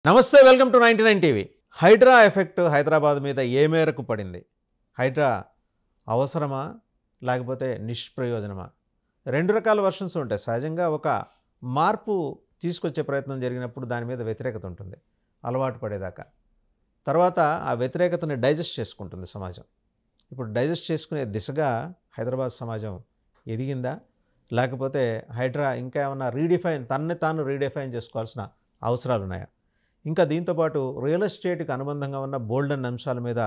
నమస్తే welcome to 99 TV. Hydraa effect Hyderabad మీద ఏ మేరకు పడింది? హైడ్రా అవసరమా లేకపోతే నిష్ప్రయోజనమా? రెండు రకాల వర్షన్స్ ఉంటాయి. సహజంగా ఒక మార్పు తీసుకొచ్చే ప్రయత్నం జరిగినప్పుడు దాని మీద వ్యతిరేకత ఉంటుంది అలవాటు పడేదాకా. తర్వాత ఆ వ్యతిరేకతని డైజెస్ట్ చేసుకుంటుంది సమాజం. ఇప్పుడు డైజెస్ట్ చేసుకునే దిశగా హైదరాబాద్ సమాజం ఎదిగిందా లేకపోతే హైడ్రా ఇంకా ఏమన్నా తనని తాను రీడిఫైన్ చేసుకోవాల్సిన అవసరాలు ఉన్నాయా? ఇంకా దీంతోపాటు రియల్ ఎస్టేట్కి అనుబంధంగా ఉన్న బోల్డన్ అంశాల మీద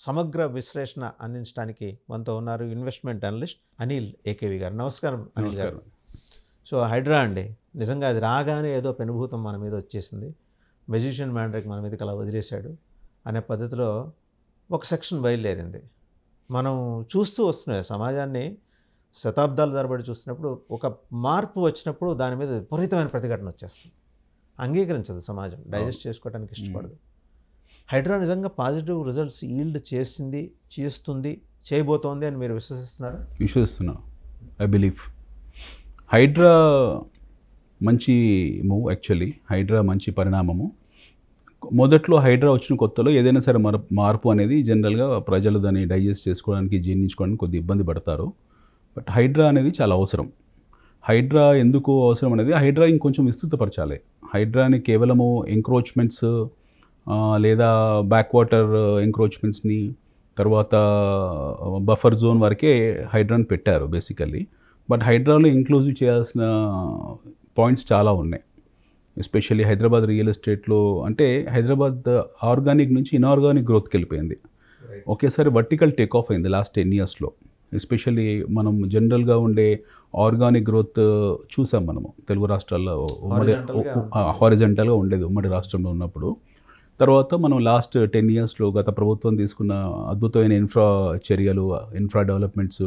సమగ్ర విశ్లేషణ అందించడానికి మనతో ఉన్నారు ఇన్వెస్ట్మెంట్ అనలిస్ట్ అనిల్ ఏకేవి గారు. నమస్కారం అనిల్ గారు. సో హైడ్రా అండి, నిజంగా అది రాగానే ఏదో పెనుభూతం మన మీద వచ్చేసింది, మెజిషియన్ మ్యాండ్రిక్ మన మీదకి అలా వదిలేశాడు అనే పద్ధతిలో ఒక సెక్షన్ బయలుదేరింది. మనం చూస్తూ వస్తున్నాయి సమాజాన్ని శతాబ్దాల తరబడి చూస్తున్నప్పుడు ఒక మార్పు వచ్చినప్పుడు దాని మీద విపరీతమైన ప్రతిఘటన వచ్చేస్తుంది. అంగీకరించదు సమాజం, డైజెస్ట్ చేసుకోవడానికి ఇష్టపడదు. హైడ్రా నిజంగా పాజిటివ్ రిజల్ట్స్ ఈల్డ్ చేస్తుంది, చేయబోతోంది అని మీరు విశ్వసిస్తున్నా. ఐ బిలీవ్ హైడ్రా మంచి మూవ్. యాక్చువల్లీ హైడ్రా మంచి పరిణామము. మొదట్లో హైడ్రా వచ్చిన కొత్తలో ఏదైనా సరే మార్పు అనేది జనరల్గా ప్రజలు దాన్ని డైజెస్ట్ చేసుకోవడానికి, జీర్ణించుకోవడానికి కొద్ది ఇబ్బంది పడతారు. బట్ హైడ్రా అనేది చాలా అవసరం. హైడ్రా ఎందుకు అవసరం అనేది హైడ్రా ఇంకొంచెం విస్తృతపరచాలి. హైడ్రాని కేవలము ఎంక్రోచ్మెంట్స్ లేదా బ్యాక్ వాటర్ ఎంక్రోచ్మెంట్స్ని తర్వాత బఫర్ జోన్ వరకే హైడ్రాని పెట్టారు బేసికల్లీ. బట్ హైడ్రాలో ఇంక్లూజివ్ చేయాల్సిన పాయింట్స్ చాలా ఉన్నాయి. ఎస్పెషల్లీ హైదరాబాద్ రియల్ ఎస్టేట్లో అంటే హైదరాబాద్ ఆర్గానిక్ నుంచి ఇన్ఆర్గానిక్ గ్రోత్కి వెళ్ళిపోయింది. ఒకేసారి వర్టికల్ టేక్ ఆఫ్ అయింది లాస్ట్ 10 yearsలో. ఎస్పెషల్లీ మనం జనరల్గా ఉండే ఆర్గానిక్ గ్రోత్ చూసాం మనము తెలుగు రాష్ట్రాల్లో. హారిజంటల్గా ఉండేది ఉమ్మడి రాష్ట్రంలో ఉన్నప్పుడు. తర్వాత మనం లాస్ట్ 10 yearsలో గత ప్రభుత్వం తీసుకున్న అద్భుతమైన ఇన్ఫ్రా చర్యలు, infra developments,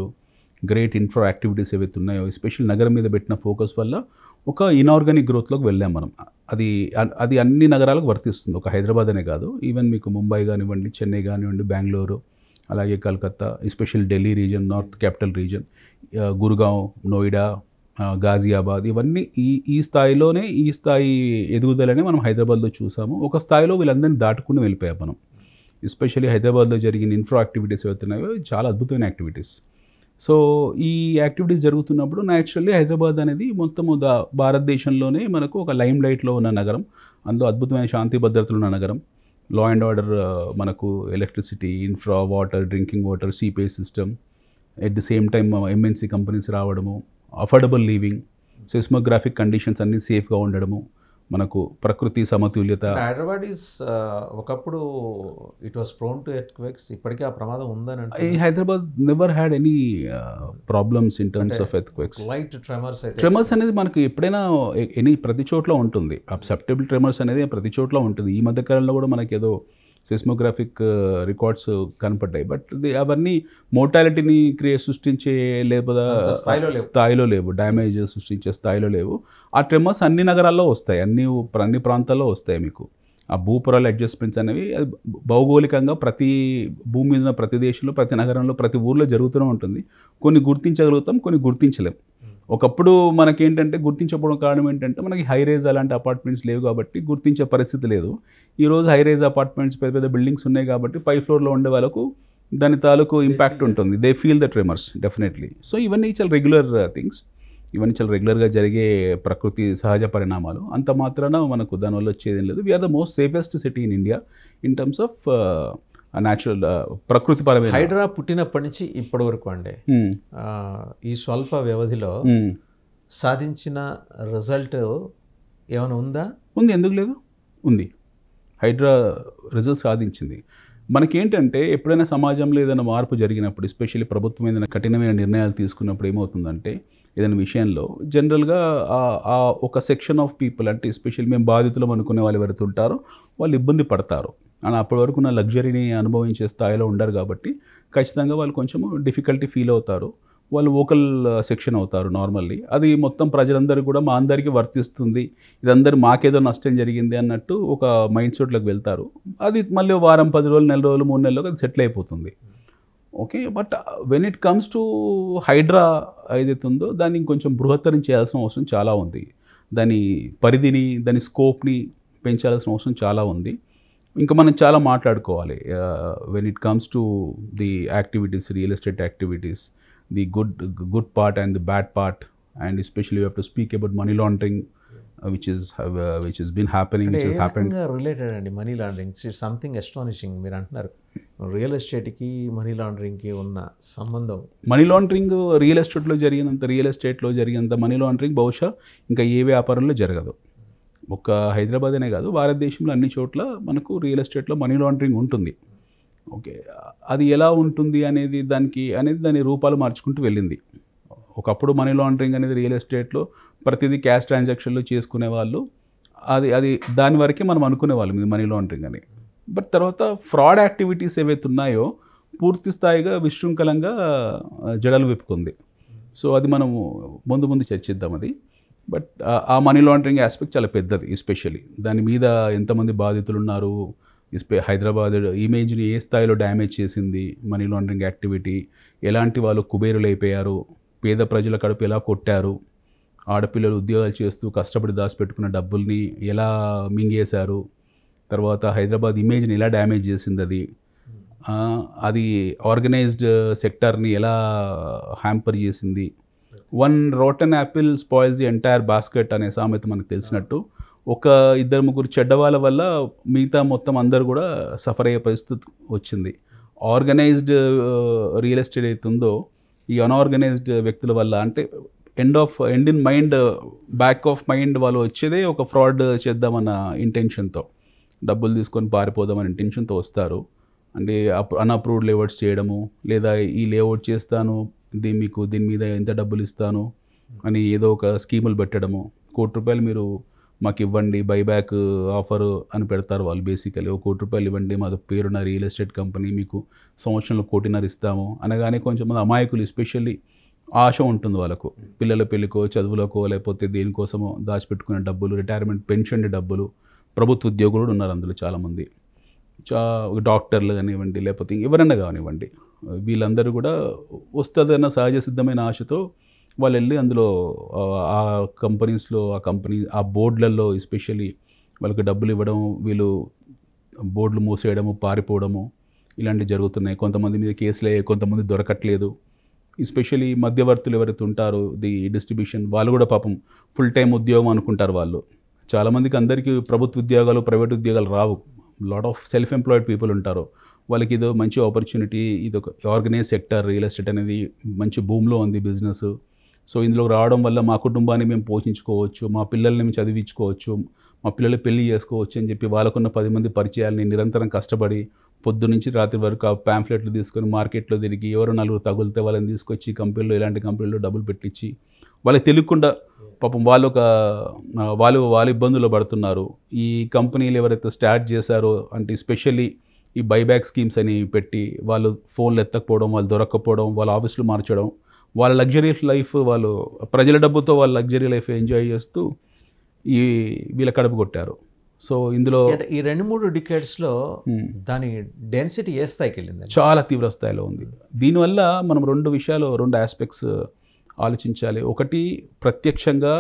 great infra activities ఏవైతే ఉన్నాయో ఎస్పెషల్లీ నగరం మీద పెట్టిన ఫోకస్ వల్ల ఒక ఇన్ఆర్గానిక్ గ్రోత్లోకి వెళ్ళాం మనం. అది అన్ని నగరాలకు వర్తిస్తుంది, ఒక హైదరాబాద్ అనే కాదు. ఈవెన్ మీకు ముంబై కానివ్వండి, చెన్నై కానివ్వండి, బెంగళూరు, అలాగే Calcutta, especial Delhi region, north capital region, Gurgaon, Noida, Ghaziabad, ఇవన్నీ ఈ స్థాయిలోనే ఈ స్థాయి ఎదుగుదలనే మనం హైదరాబాద్లో చూసాము. ఒక స్థాయిలో వీళ్ళందరినీ దాటుకుని వెళ్ళిపోయాం మనం. ఎస్పెషల్లీ హైదరాబాద్లో జరిగిన ఇన్ఫ్రా యాక్టివిటీస్ ఏవైతున్నాయో చాలా అద్భుతమైన యాక్టివిటీస్. సో ఈ యాక్టివిటీస్ జరుగుతున్నప్పుడు న్యాచురల్లీ హైదరాబాద్ అనేది మొత్తము భారతదేశంలోనే మనకు ఒక లైమ్ లైట్లో ఉన్న నగరం. అందులో అద్భుతమైన శాంతి భద్రతలు ఉన్న నగరం. లా అండ్ ఆర్డర్, మనకు electricity, infra, water, drinking water, seepage system, at the same time MNC companies రావడము, అఫోర్డబుల్ లివింగ్, సెస్మోగ్రాఫిక్ కండిషన్స్ అన్నీ సేఫ్గా ఉండడము, మనకు ప్రకృతి సమతుల్యత. హైదరాబాద్ ఈజ్ ఒకప్పుడు it was prone to earthquakes. ఇప్పటికీ ఆ ప్రమాదం ఉందని అంటే Hyderabad never had any problems in terms of earthquakes. Light tremors అనేది మనకు ఎప్పుడైనా ప్రతి చోట్ల ఉంటుంది. సబ్సెప్టబుల్ ట్రెమర్స్ అనేది ప్రతి చోట్ల ఉంటుంది. ఈ మధ్యకాలంలో కూడా మనకి ఏదో సెస్మోగ్రాఫిక్ రికార్డ్స్ కనపడ్డాయి. బట్ అవన్నీ మోర్టాలిటీని సృష్టించే లేదా స్థాయిలో లేవు, డ్యామేజ్ సృష్టించే స్థాయిలో లేవు. ఆ ట్రెమర్స్ అన్ని నగరాల్లో వస్తాయి, అన్ని ప్రాంతాల్లో వస్తాయి. మీకు ఆ భూపురాల అడ్జస్ట్మెంట్స్ అనేవి భౌగోళికంగా ప్రతి భూమి మీద ప్రతి దేశంలో, ప్రతి నగరంలో, ప్రతి ఊర్లో జరుగుతూనే ఉంటుంది. కొన్ని గుర్తించగలుగుతాం, కొన్ని గుర్తించలేం. ఒకప్పుడు మనకేంటంటే గుర్తించకపోవడం కారణం ఏంటంటే మనకి హైరేజ్ అలాంటి అపార్ట్మెంట్స్ లేవు కాబట్టి గుర్తించే పరిస్థితి లేదు. ఈరోజు హైరేజ్ అపార్ట్మెంట్స్, పెద్ద పెద్ద బిల్డింగ్స్ ఉన్నాయి కాబట్టి పై ఫ్లోర్లో ఉండే వాళ్ళకు దాని తాలూకు ఇంపాక్ట్ ఉంటుంది. They feel the tremors definitely. So ఇవన్నీ చాలా రెగ్యులర్ థింగ్స్, ఇవన్నీ చాలా రెగ్యులర్గా జరిగే ప్రకృతి సహజ పరిణామాలు. అంత మాత్రాన మనకు దానివల్ల వచ్చేది ఏం లేదు. We are the most safest city in India in terms of natural ప్రకృతి పరమైన. హైడ్రా పుట్టినప్పటి నుంచి ఇప్పటి వరకు అండి ఈ స్వల్ప వ్యవధిలో సాధించిన రిజల్ట్ ఏమైనా ఉందా? ఉంది, ఎందుకు లేదు, ఉంది. హైడ్రా రిజల్ట్ సాధించింది. మనకేంటంటే ఎప్పుడైనా సమాజంలో ఏదైనా మార్పు జరిగినప్పుడు, ఎస్పెషల్లీ ప్రభుత్వం ఏదైనా కఠినమైన నిర్ణయాలు తీసుకున్నప్పుడు ఏమవుతుందంటే ఏదైనా విషయంలో జనరల్గా ఆ ఒక సెక్షన్ ఆఫ్ పీపుల్, అంటే ఎస్పెషల్లీ మేము బాధితులు అనుకునే వాళ్ళు ఎవరైతే ఉంటారో వాళ్ళు ఇబ్బంది పడతారు. అని అప్పటి వరకు నా లగ్జరీని అనుభవించే స్థాయిలో ఉండరు కాబట్టి ఖచ్చితంగా వాళ్ళు కొంచెము డిఫికల్టీ ఫీల్ అవుతారు. వాళ్ళు వోకల్ సెక్షన్ అవుతారు నార్మల్లీ. అది మొత్తం ప్రజలందరికీ కూడా మా అందరికీ వర్తిస్తుంది, ఇదందరూ మాకేదో నష్టం జరిగింది అన్నట్టు ఒక మైండ్ సెట్లోకి వెళ్తారు. అది మళ్ళీ వారం, 10 రోజులు, 4 రోజులు, 3 నెలలకు అది సెటిల్ అయిపోతుంది. Okay, but when it comes to Hydraa ఏదైతే ఉందో దాన్ని కొంచెం బృహత్తరం చేయాల్సిన అవసరం చాలా ఉంది. దాని పరిధిని, దాని స్కోప్ని పెంచాల్సిన అవసరం చాలా ఉంది. ఇంకా మనం చాలా మాట్లాడుకోవాలి when it comes to the activities, real estate activities, the good part and the bad part, and especially you have to speak about money laundering which has been happening, which has happened. Related అండి money laundering, it's something astonishing. మీరు అంటున్నారు real ఎస్టేట్కి money లాండరింగ్కి ఉన్న సంబంధం. Money laundering real ఎస్టేట్లో జరిగినంత money laundering బహుశా ఇంకా ఏ వ్యాపారంలో జరగదు. ఒక హైదరాబాద్ అనే కాదు, భారతదేశంలో అన్ని చోట్ల మనకు రియల్ ఎస్టేట్లో మనీ లాండరింగ్ ఉంటుంది. ఓకే, అది ఎలా ఉంటుంది అనేది దాని రూపాలు మార్చుకుంటూ వెళ్ళింది. ఒకప్పుడు మనీ లాండరింగ్ అనేది రియల్ ఎస్టేట్లో ప్రతిదీ క్యాష్ ట్రాన్సాక్షన్లు చేసుకునే వాళ్ళు, అది దాని వరకే మనం అనుకునేవాళ్ళం ఇది మనీ లాండరింగ్ అని. బట్ తర్వాత ఫ్రాడ్ యాక్టివిటీస్ ఏవైతే ఉన్నాయో పూర్తి స్థాయిగా విశృంఖలంగా జడలు విప్పుకుంది. సో అది మనము ముందు చర్చిద్దాం అది. బట్ ఆ మనీ లాండరింగ్ ఆస్పెక్ట్ చాలా పెద్దది. ఎస్పెషల్లీ దాని మీద ఎంతమంది బాధితులు ఉన్నారు, హైదరాబాద్ ఇమేజ్ని ఏ స్థాయిలో డ్యామేజ్ చేసింది మనీ లాండరింగ్ యాక్టివిటీ, ఎలాంటి వాళ్ళు కుబేరులు అయిపోయారు, పేద ప్రజల కడుపు ఎలా కొట్టారు, ఆడపిల్లలు ఉద్యోగాలు చేస్తూ కష్టపడి దాచిపెట్టుకున్న డబ్బుల్ని ఎలా మింగేశారు, తర్వాత హైదరాబాద్ ఇమేజ్ని ఎలా డ్యామేజ్ చేసింది, అది ఆర్గనైజ్డ్ సెక్టర్ని ఎలా హ్యాంపర్ చేసింది. One rotten Apple spoils the entire basket అనే సామెత మనకు తెలిసినట్టు, ఒక 2-3 చెడ్డవాళ్ళ వల్ల మిగతా మొత్తం అందరూ కూడా సఫర్ అయ్యే పరిస్థితి వచ్చింది. ఆర్గనైజ్డ్ రియల్ ఎస్టేట్ అయితే ఉందో ఈ అన్ఆర్గనైజ్డ్ వ్యక్తుల వల్ల, అంటే end in mind, back of mind వాళ్ళు వచ్చేదే ఒక ఫ్రాడ్ చేద్దామన్న ఇంటెన్షన్తో, డబ్బులు తీసుకొని పారిపోదామన్న ఇంటెన్షన్తో వస్తారు. అంటే అన్అప్రూవ్డ్ లేఅవుట్స్ చేయడము, లేదా ఈ లేఅవుట్ చేస్తాను దీని మీద ఎంత డబ్బులు ఇస్తాను అని ఏదో ఒక స్కీములు పెట్టడము, ₹1,00,00,000 మీరు మాకు ఇవ్వండి బైబ్యాక్ ఆఫర్ అని పెడతారు వాళ్ళు. బేసికలీ ₹1,00,00,000 ఇవ్వండి, మాది పేరున్న రియల్ ఎస్టేట్ కంపెనీ, మీకు సంవత్సరంలో ₹1,50,00,000 ఇస్తాము అనగానే కొంచెం మంది అమాయకులు ఎస్పెషల్లీ ఆశ ఉంటుంది వాళ్ళకు, పిల్లల పెళ్ళికో చదువులకో లేకపోతే దేనికోసమో దాచిపెట్టుకునే డబ్బులు, రిటైర్మెంట్ పెన్షన్ డబ్బులు. ప్రభుత్వ ఉద్యోగులు కూడా ఉన్నారు అందులో చాలామంది, డాక్టర్లు కానివ్వండి లేకపోతే ఎవరన్నా కానివ్వండి, వీళ్ళందరూ కూడా వస్తుందన్న సహజ సిద్ధమైన ఆశతో వాళ్ళు వెళ్ళి అందులో ఆ కంపెనీస్లో ఆ బోర్డులలో ఎస్పెషల్లీ వాళ్ళకి డబ్బులు ఇవ్వడం, వీళ్ళు బోర్డులు మూసేయడము, పారిపోవడము ఇలాంటివి జరుగుతున్నాయి. కొంతమంది మీద కేసులు అయ్యాయి, కొంతమంది దొరకట్లేదు. ఎస్పెషల్లీ మధ్యవర్తులు ఎవరైతే ఉంటారో ది డిస్ట్రిబ్యూషన్, వాళ్ళు కూడా పాపం ఫుల్ టైం ఉద్యోగం అనుకుంటారు వాళ్ళు. చాలామందికి అందరికీ ప్రభుత్వ ఉద్యోగాలు ప్రైవేట్ ఉద్యోగాలు రావు. Lot of self employed people ఉంటారు, వాళ్ళకి ఇదో మంచి ఆపర్చునిటీ, ఇది ఒక ఆర్గనైజ్ సెక్టర్, రియల్ ఎస్టేట్ అనేది మంచి భూమిలో ఉంది బిజినెస్. సో ఇందులో రావడం వల్ల మా కుటుంబాన్ని మేము పోషించుకోవచ్చు, మా పిల్లల్ని మేము చదివించుకోవచ్చు, మా పిల్లలు పెళ్లి చేసుకోవచ్చు అని చెప్పి వాళ్ళకున్న 10 మంది పరిచయాలని నిరంతరం కష్టపడి పొద్దు నుంచి రాత్రి వరకు ఆ ప్యాంఫ్లెట్లు తీసుకొని మార్కెట్లో తిరిగి ఎవరో 4 తగులితే వాళ్ళని తీసుకొచ్చి కంపెనీలో, ఇలాంటి కంపెనీలో డబ్బులు పెట్టించి వాళ్ళకి తెలియకుండా పాపం వాళ్ళు ఇబ్బందుల్లో పడుతున్నారు. ఈ కంపెనీలు ఎవరైతే స్టార్ట్ చేశారో అంటే ఎస్పెషల్లీ ఈ బైబ్యాక్ స్కీమ్స్ అని పెట్టి వాళ్ళు ఫోన్లు ఎత్తకపోవడం, వాళ్ళు దొరక్కపోవడం, వాళ్ళ ఆఫీసులు మార్చడం, వాళ్ళ లగ్జరీస్ లైఫ్, వాళ్ళు ప్రజల డబ్బుతో వాళ్ళ లగ్జరీ లైఫ్ ఎంజాయ్ చేస్తూ వీళ్ళ కడుపు కొట్టారు. సో ఇందులో ఈ 2-3 డికేడ్స్లో దాని డెన్సిటీ ఏ స్థాయికి వెళ్ళింది? చాలా తీవ్ర స్థాయిలో ఉంది. దీనివల్ల మనం 2 ఆస్పెక్ట్స్ ఆలోచించాలి. ఒకటి, ప్రత్యక్షంగా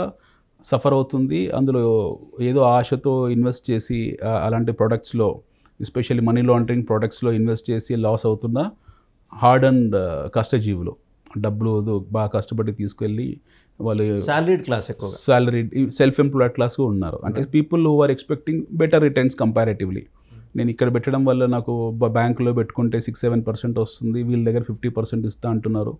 సఫర్ అవుతుంది, అందులో ఏదో ఆశతో ఇన్వెస్ట్ చేసి అలాంటి ప్రొడక్ట్స్లో ఎస్పెషల్లీ మనీ లాండరింగ్ ప్రొడక్ట్స్లో ఇన్వెస్ట్ చేసి లాస్ అవుతున్న హార్డ్ అండ్ కష్టజీవులు, డబ్బులు బాగా కష్టపడి తీసుకెళ్ళి వాళ్ళు సాలరీడ్ క్లాస్, ఎక్కువగా సాలరీడ్ సెల్ఫ్ ఎంప్లాయిడ్ క్లాస్ ఉన్నారు. అంటే people who are expecting better returns comparatively. నేను ఇక్కడ పెట్టడం వల్ల నాకు బ్యాంకులో పెట్టుకుంటే 6-7% వస్తుంది, వీళ్ళ దగ్గర 50% ఇస్తా అంటున్నారు,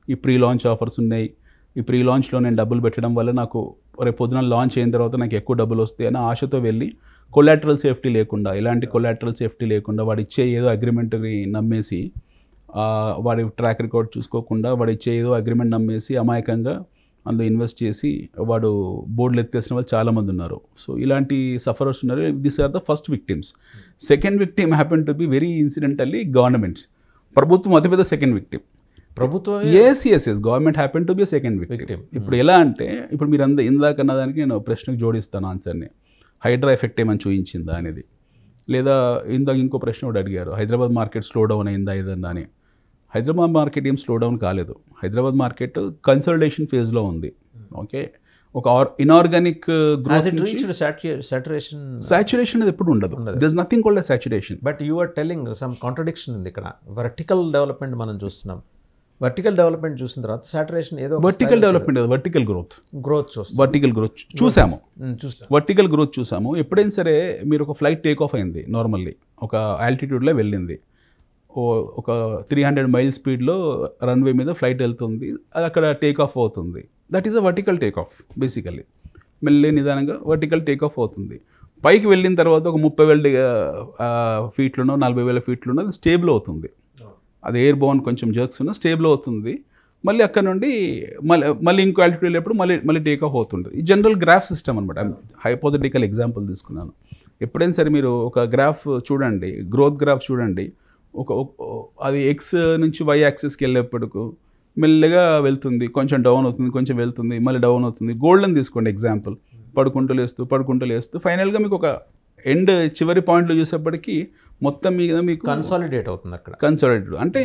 ఈ ప్రీ లాంచ్ ఆఫర్స్ ఉన్నాయి, ఈ ప్రీ లాంచ్లో నేను డబ్బులు పెట్టడం వల్ల నాకు రేపు పొద్దున లాంచ్ అయిన తర్వాత నాకు ఎక్కువ డబ్బులు వస్తాయి అని ఆశతో వెళ్ళి కొలాటరల్ సేఫ్టీ లేకుండా, ఇలాంటి కొలాటరల్ సేఫ్టీ లేకుండా వాడు ఇచ్చే ఏదో అగ్రిమెంట్ని నమ్మేసి, వాడి ట్రాక్ రికార్డ్ చూసుకోకుండా వాడు ఇచ్చే ఏదో అగ్రిమెంట్ నమ్మేసి అమాయకంగా అందులో ఇన్వెస్ట్ చేసి వాడు బోర్డులు ఎత్తేసిన వాళ్ళు చాలామంది ఉన్నారు. సో ఇలాంటి సఫరర్స్ ఉన్నారు. This are the first victims. Second victim happen to be very incidentally governments. ప్రభుత్వం అతిపెద్ద సెకండ్ విక్టిమ్. ప్రభుత్వం as government happen to be second victim. ఇప్పుడు ఎలా అంటే, ఇప్పుడు మీరు ఇందాక అన్నదానికి నేను ప్రశ్నకు జోడిస్తాను ఆన్సర్ని. హైడ్రా ఎఫెక్ట్ ఏమని చూపించిందా అనేది, లేదా ఇందాక ఇంకో ప్రశ్న కూడా అడిగారు, హైదరాబాద్ మార్కెట్ స్లో డౌన్ అయిందా ఏదన్నా అని. హైదరాబాద్ మార్కెట్ ఏం స్లో డౌన్ కాలేదు. హైదరాబాద్ మార్కెట్ కన్సల్టేషన్ ఫేజ్లో ఉంది. ఓకే, ఒక inorganic Has it growth reached saturation? Saturation అనేది ఎప్పుడు ఉండదు. There is nothing called saturation. But you are telling some contradiction ఉంది ఇక్కడ. వర్టికల్ డెవలప్మెంట్ మనం చూస్తున్నాం. వర్టికల్ డెవలప్మెంట్ చూసిన తర్వాత సాచురేషన్ ఏదో వర్టికల్ డెవలప్మెంట్ గ్రోత్ చూస్తాం. వర్టికల్ గ్రోత్ చూసాము. వర్టికల్ గ్రోత్ చూసాము. ఎప్పుడైనా సరే మీరు ఒక ఫ్లైట్ టేక్ ఆఫ్ అయింది, నార్మల్లీ ఒక ఆల్టిట్యూడ్లో వెళ్ళింది, ఒక 300 మైల్ స్పీడ్లో రన్వే మీద ఫ్లైట్ వెళ్తుంది, అది అక్కడ టేక్ ఆఫ్ అవుతుంది. That is a vertical take off. Basically మెల్లి నిదానంగా వర్టికల్ టేక్ ఆఫ్ అవుతుంది. పైకి వెళ్ళిన తర్వాత ఒక 30,000 ఫీట్లోనో 40,000 ఫీట్లోనో అది స్టేబుల్ అవుతుంది. అది ఎయిర్ బౌన్ కొంచెం జర్క్స్ ఉన్న స్టేబుల్ అవుతుంది. మళ్ళీ అక్కడ నుండి మళ్ళీ ఇంకో ఆల్టిట్యూడ్ వెళ్ళేప్పుడు మళ్ళీ టేక్ ఆఫ్ అవుతుంది. ఈ జనరల్ గ్రాఫ్ సిస్టమ్ అనమాట. హైపోథెటికల్ ఎగ్జాంపుల్ తీసుకున్నాను. ఎప్పుడైనా సరే మీరు ఒక గ్రాఫ్ చూడండి, గ్రోత్ గ్రాఫ్ చూడండి, అది ఎక్స్ నుంచి వై యాక్సిస్కి వెళ్ళేప్పటికు మెల్లగా వెళ్తుంది, కొంచెం డౌన్ అవుతుంది, కొంచెం వెళ్తుంది, మళ్ళీ డౌన్ అవుతుంది. గోల్డ్ని తీసుకోండి ఎగ్జాంపుల్. పడుకుంటూ లేస్తూ ఫైనల్గా మీకు ఒక ఎండ్ చివరి పాయింట్లో చూసేప్పటికీ మొత్తం మీద మీకు కన్సాలిడేట్ అవుతుంది. అక్కడ కన్సాలిడేట్ అంటే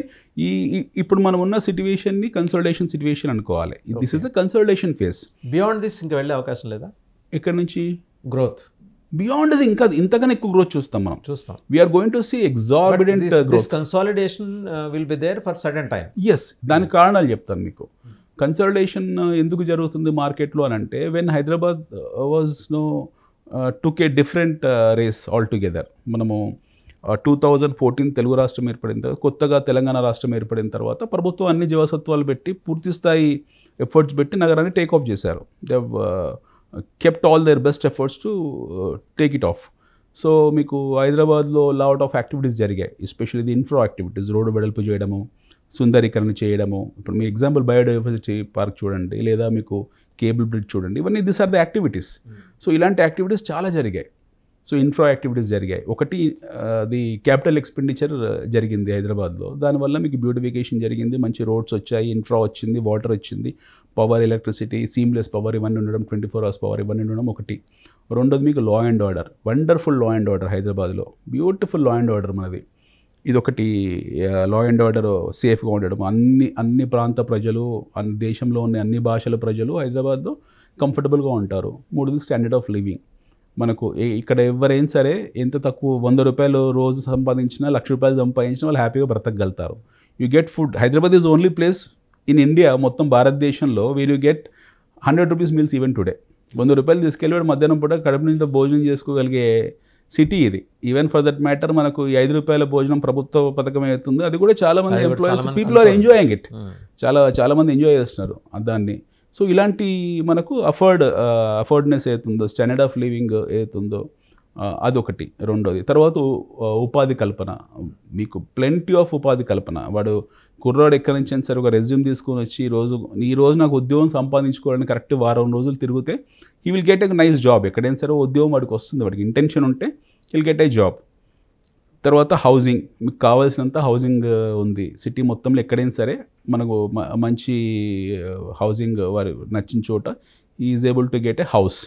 ఇప్పుడు మనం ఉన్న సిట్యువేషన్ని కన్సాలిడేషన్ సిట్యువేషన్ అనుకోవాలి. This is a consolidation phase. Beyond this ఇంకా వెళ్ళే అవకాశం లేదా? ఇక్కడ నుంచి గ్రోత్ బియాండ్ ఇది ఇంకా ఇంతకన్నా ఎక్కువ గ్రోత్ చూస్తాం. We're going to see exorbitant growth. Consolidation will be there for certain time. Yes, దానికి కారణాలు చెప్తాను మీకు. కన్సాలిడేషన్ ఎందుకు జరుగుతుంది మార్కెట్లో అని అంటే, when Hyderabad was took a different race altogether. మనము 2014 తెలుగు రాష్ట్రం ఏర్పడిన తర్వాత, కొత్తగా తెలంగాణ రాష్ట్రం ఏర్పడిన తర్వాత ప్రభుత్వం అన్ని జీవసత్వాలు పెట్టి పూర్తి స్థాయి ఎఫర్ట్స్ పెట్టి నగరాన్ని టేక్ ఆఫ్ చేశారు. They kept all their best efforts to take it off. So మీకు హైదరాబాద్లో లాట్ ఆఫ్ యాక్టివిటీస్ జరిగాయి, especially the infra activities. Road వెడల్పు చేయడము, సుందరీకరణ చేయడము. ఇప్పుడు మీ ఎగ్జాంపుల్ బయోడైవర్సిటీ పార్క్ చూడండి, లేదా మీకు కేబుల్ బ్రిడ్జ్ చూడండి. ఇవన్నీ this are the activities. So ఇలాంటి యాక్టివిటీస్ చాలా జరిగాయి. సో ఇన్ఫ్రా యాక్టివిటీస్ జరిగాయి. ఒకటి ది క్యాపిటల్ ఎక్స్పెండిచర్ జరిగింది హైదరాబాద్లో. దానివల్ల మీకు బ్యూటిఫికేషన్ జరిగింది, మంచి రోడ్స్ వచ్చాయి, ఇన్ఫ్రా వచ్చింది, వాటర్ వచ్చింది, పవర్, ఎలక్ట్రిసిటీ, సీమ్లెస్ పవర్ ఇవన్నీ ఉండడం, 24 hours పవర్ ఇవన్నీ ఉండడం ఒకటి. రెండోది మీకు law and order, wonderful law and order హైదరాబాద్లో, బ్యూటిఫుల్ లా అండ్ ఆర్డర్ మనది. ఇదొకటి. లా అండ్ ఆర్డర్ సేఫ్గా ఉండడం. అన్ని ప్రాంత ప్రజలు, దేశంలో ఉన్న అన్ని భాషల ప్రజలు హైదరాబాద్లో కంఫర్టబుల్గా ఉంటారు. మూడోది స్టాండర్డ్ ఆఫ్ లివింగ్. మనకు ఇక్కడ ఎవరైనా సరే ఎంత తక్కువ 100 రూపాయలు రోజు సంపాదించినా, 1,00,000 రూపాయలు సంపాదించినా వాళ్ళు హ్యాపీగా బ్రతకగలుగుతారు. You get food. Hyderabad is only place in India, మొత్తం భారతదేశంలో, where you get 100 rupees meals even today. 100 రూపాయలు తీసుకెళ్ళి వాడు మధ్యాహ్నం పూట కడుపు నిండా భోజనం చేసుకోగలిగే సిటీ ఇది. ఈవెన్ ఫర్ దట్ మ్యాటర్ మనకు ఈ 5 రూపాయల భోజనం ప్రభుత్వ పథకం అవుతుంది. అది కూడా చాలా మంది employees, people are enjoying it. చాలా మంది ఎంజాయ్ చేస్తున్నారు దాన్ని. సో ఇలాంటి మనకు అఫోర్డ్నెస్ ఏతుందో, స్టాండర్డ్ ఆఫ్ లివింగ్ ఏతుందో, అదొకటి. రెండోది. తర్వాత ఉపాధి కల్పన. మీకు ప్లెంటీ ఆఫ్ ఉపాధి కల్పన. వాడు కుర్రాడు ఎక్కడి నుంచి అయినా సరే ఒక రెజ్యూమ్ తీసుకొని వచ్చి ఈ రోజు నాకు ఉద్యోగం సంపాదించుకోవాలని కరెక్ట్ వారం రోజులు తిరిగితే he will get a nice job. ఎక్కడైనా సరే ఉద్యోగం వాడికి వస్తుంది, వాడికి ఇంటెన్షన్ ఉంటే విల్ గెట్ ఏ జాబ్. తర్వాత హౌసింగ్. మీకు కావాల్సినంత హౌసింగ్ ఉంది సిటీ మొత్తంలో. ఎక్కడైనా సరే మనకు మంచి హౌసింగ్ వారు నచ్చిన చోట is able to get a house.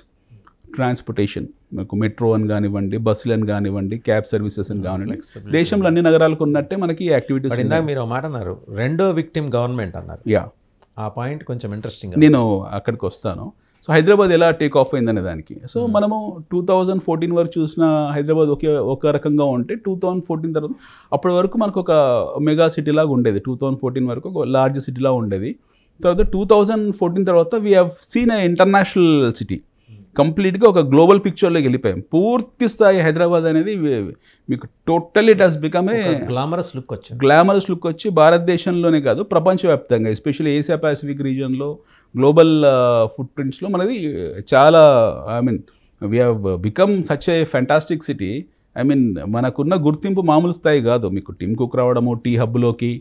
Transportation, మీకు మెట్రో అని కానివ్వండి, బస్సులు అని కానివ్వండి, క్యాబ్ సర్వీసెస్ అని కానివ్వండి, దేశంలో అన్ని నగరాలకు ఉన్నట్టే మనకి యాక్టివిటీస్. ఇందాక మీరు మాట అన్నారు, రెండో విక్టిమ్ గవర్నమెంట్ అన్నారు. యా, ఆ పాయింట్ కొంచెం ఇంట్రెస్టింగ్. నేను అక్కడికి వస్తాను. సో హైదరాబాద్ ఎలా టేక్ ఆఫ్ అయిందనే దానికి. సో మనము 2014 వరకు చూసిన హైదరాబాద్ ఒక రకంగా ఉంటే 2014 తర్వాత అప్పటి వరకు మనకు ఒక మెగా సిటీ లాగా ఉండేది. 2014 వరకు ఒక లార్జ్ సిటీలా ఉండేది. తర్వాత 2014 తర్వాత we have seen a international city. కంప్లీట్గా ఒక గ్లోబల్ పిక్చర్లోకి వెళ్ళిపోయాం. పూర్తి స్థాయి హైదరాబాద్ అనేది మీకు total it has become a glamorous look వచ్చి భారతదేశంలోనే కాదు ప్రపంచవ్యాప్తంగా, ఎస్పెషల్లీ ఏషియా పసిఫిక్ రీజియన్లో, గ్లోబల్ ఫుట్ ప్రింట్స్లో మనది చాలా, I mean we have become such a fantastic city. I mean మనకున్న గుర్తింపు మామూలు స్థాయి కాదు. మీకు టిమ్ కుక్ రావడము, టీ హబ్లోకి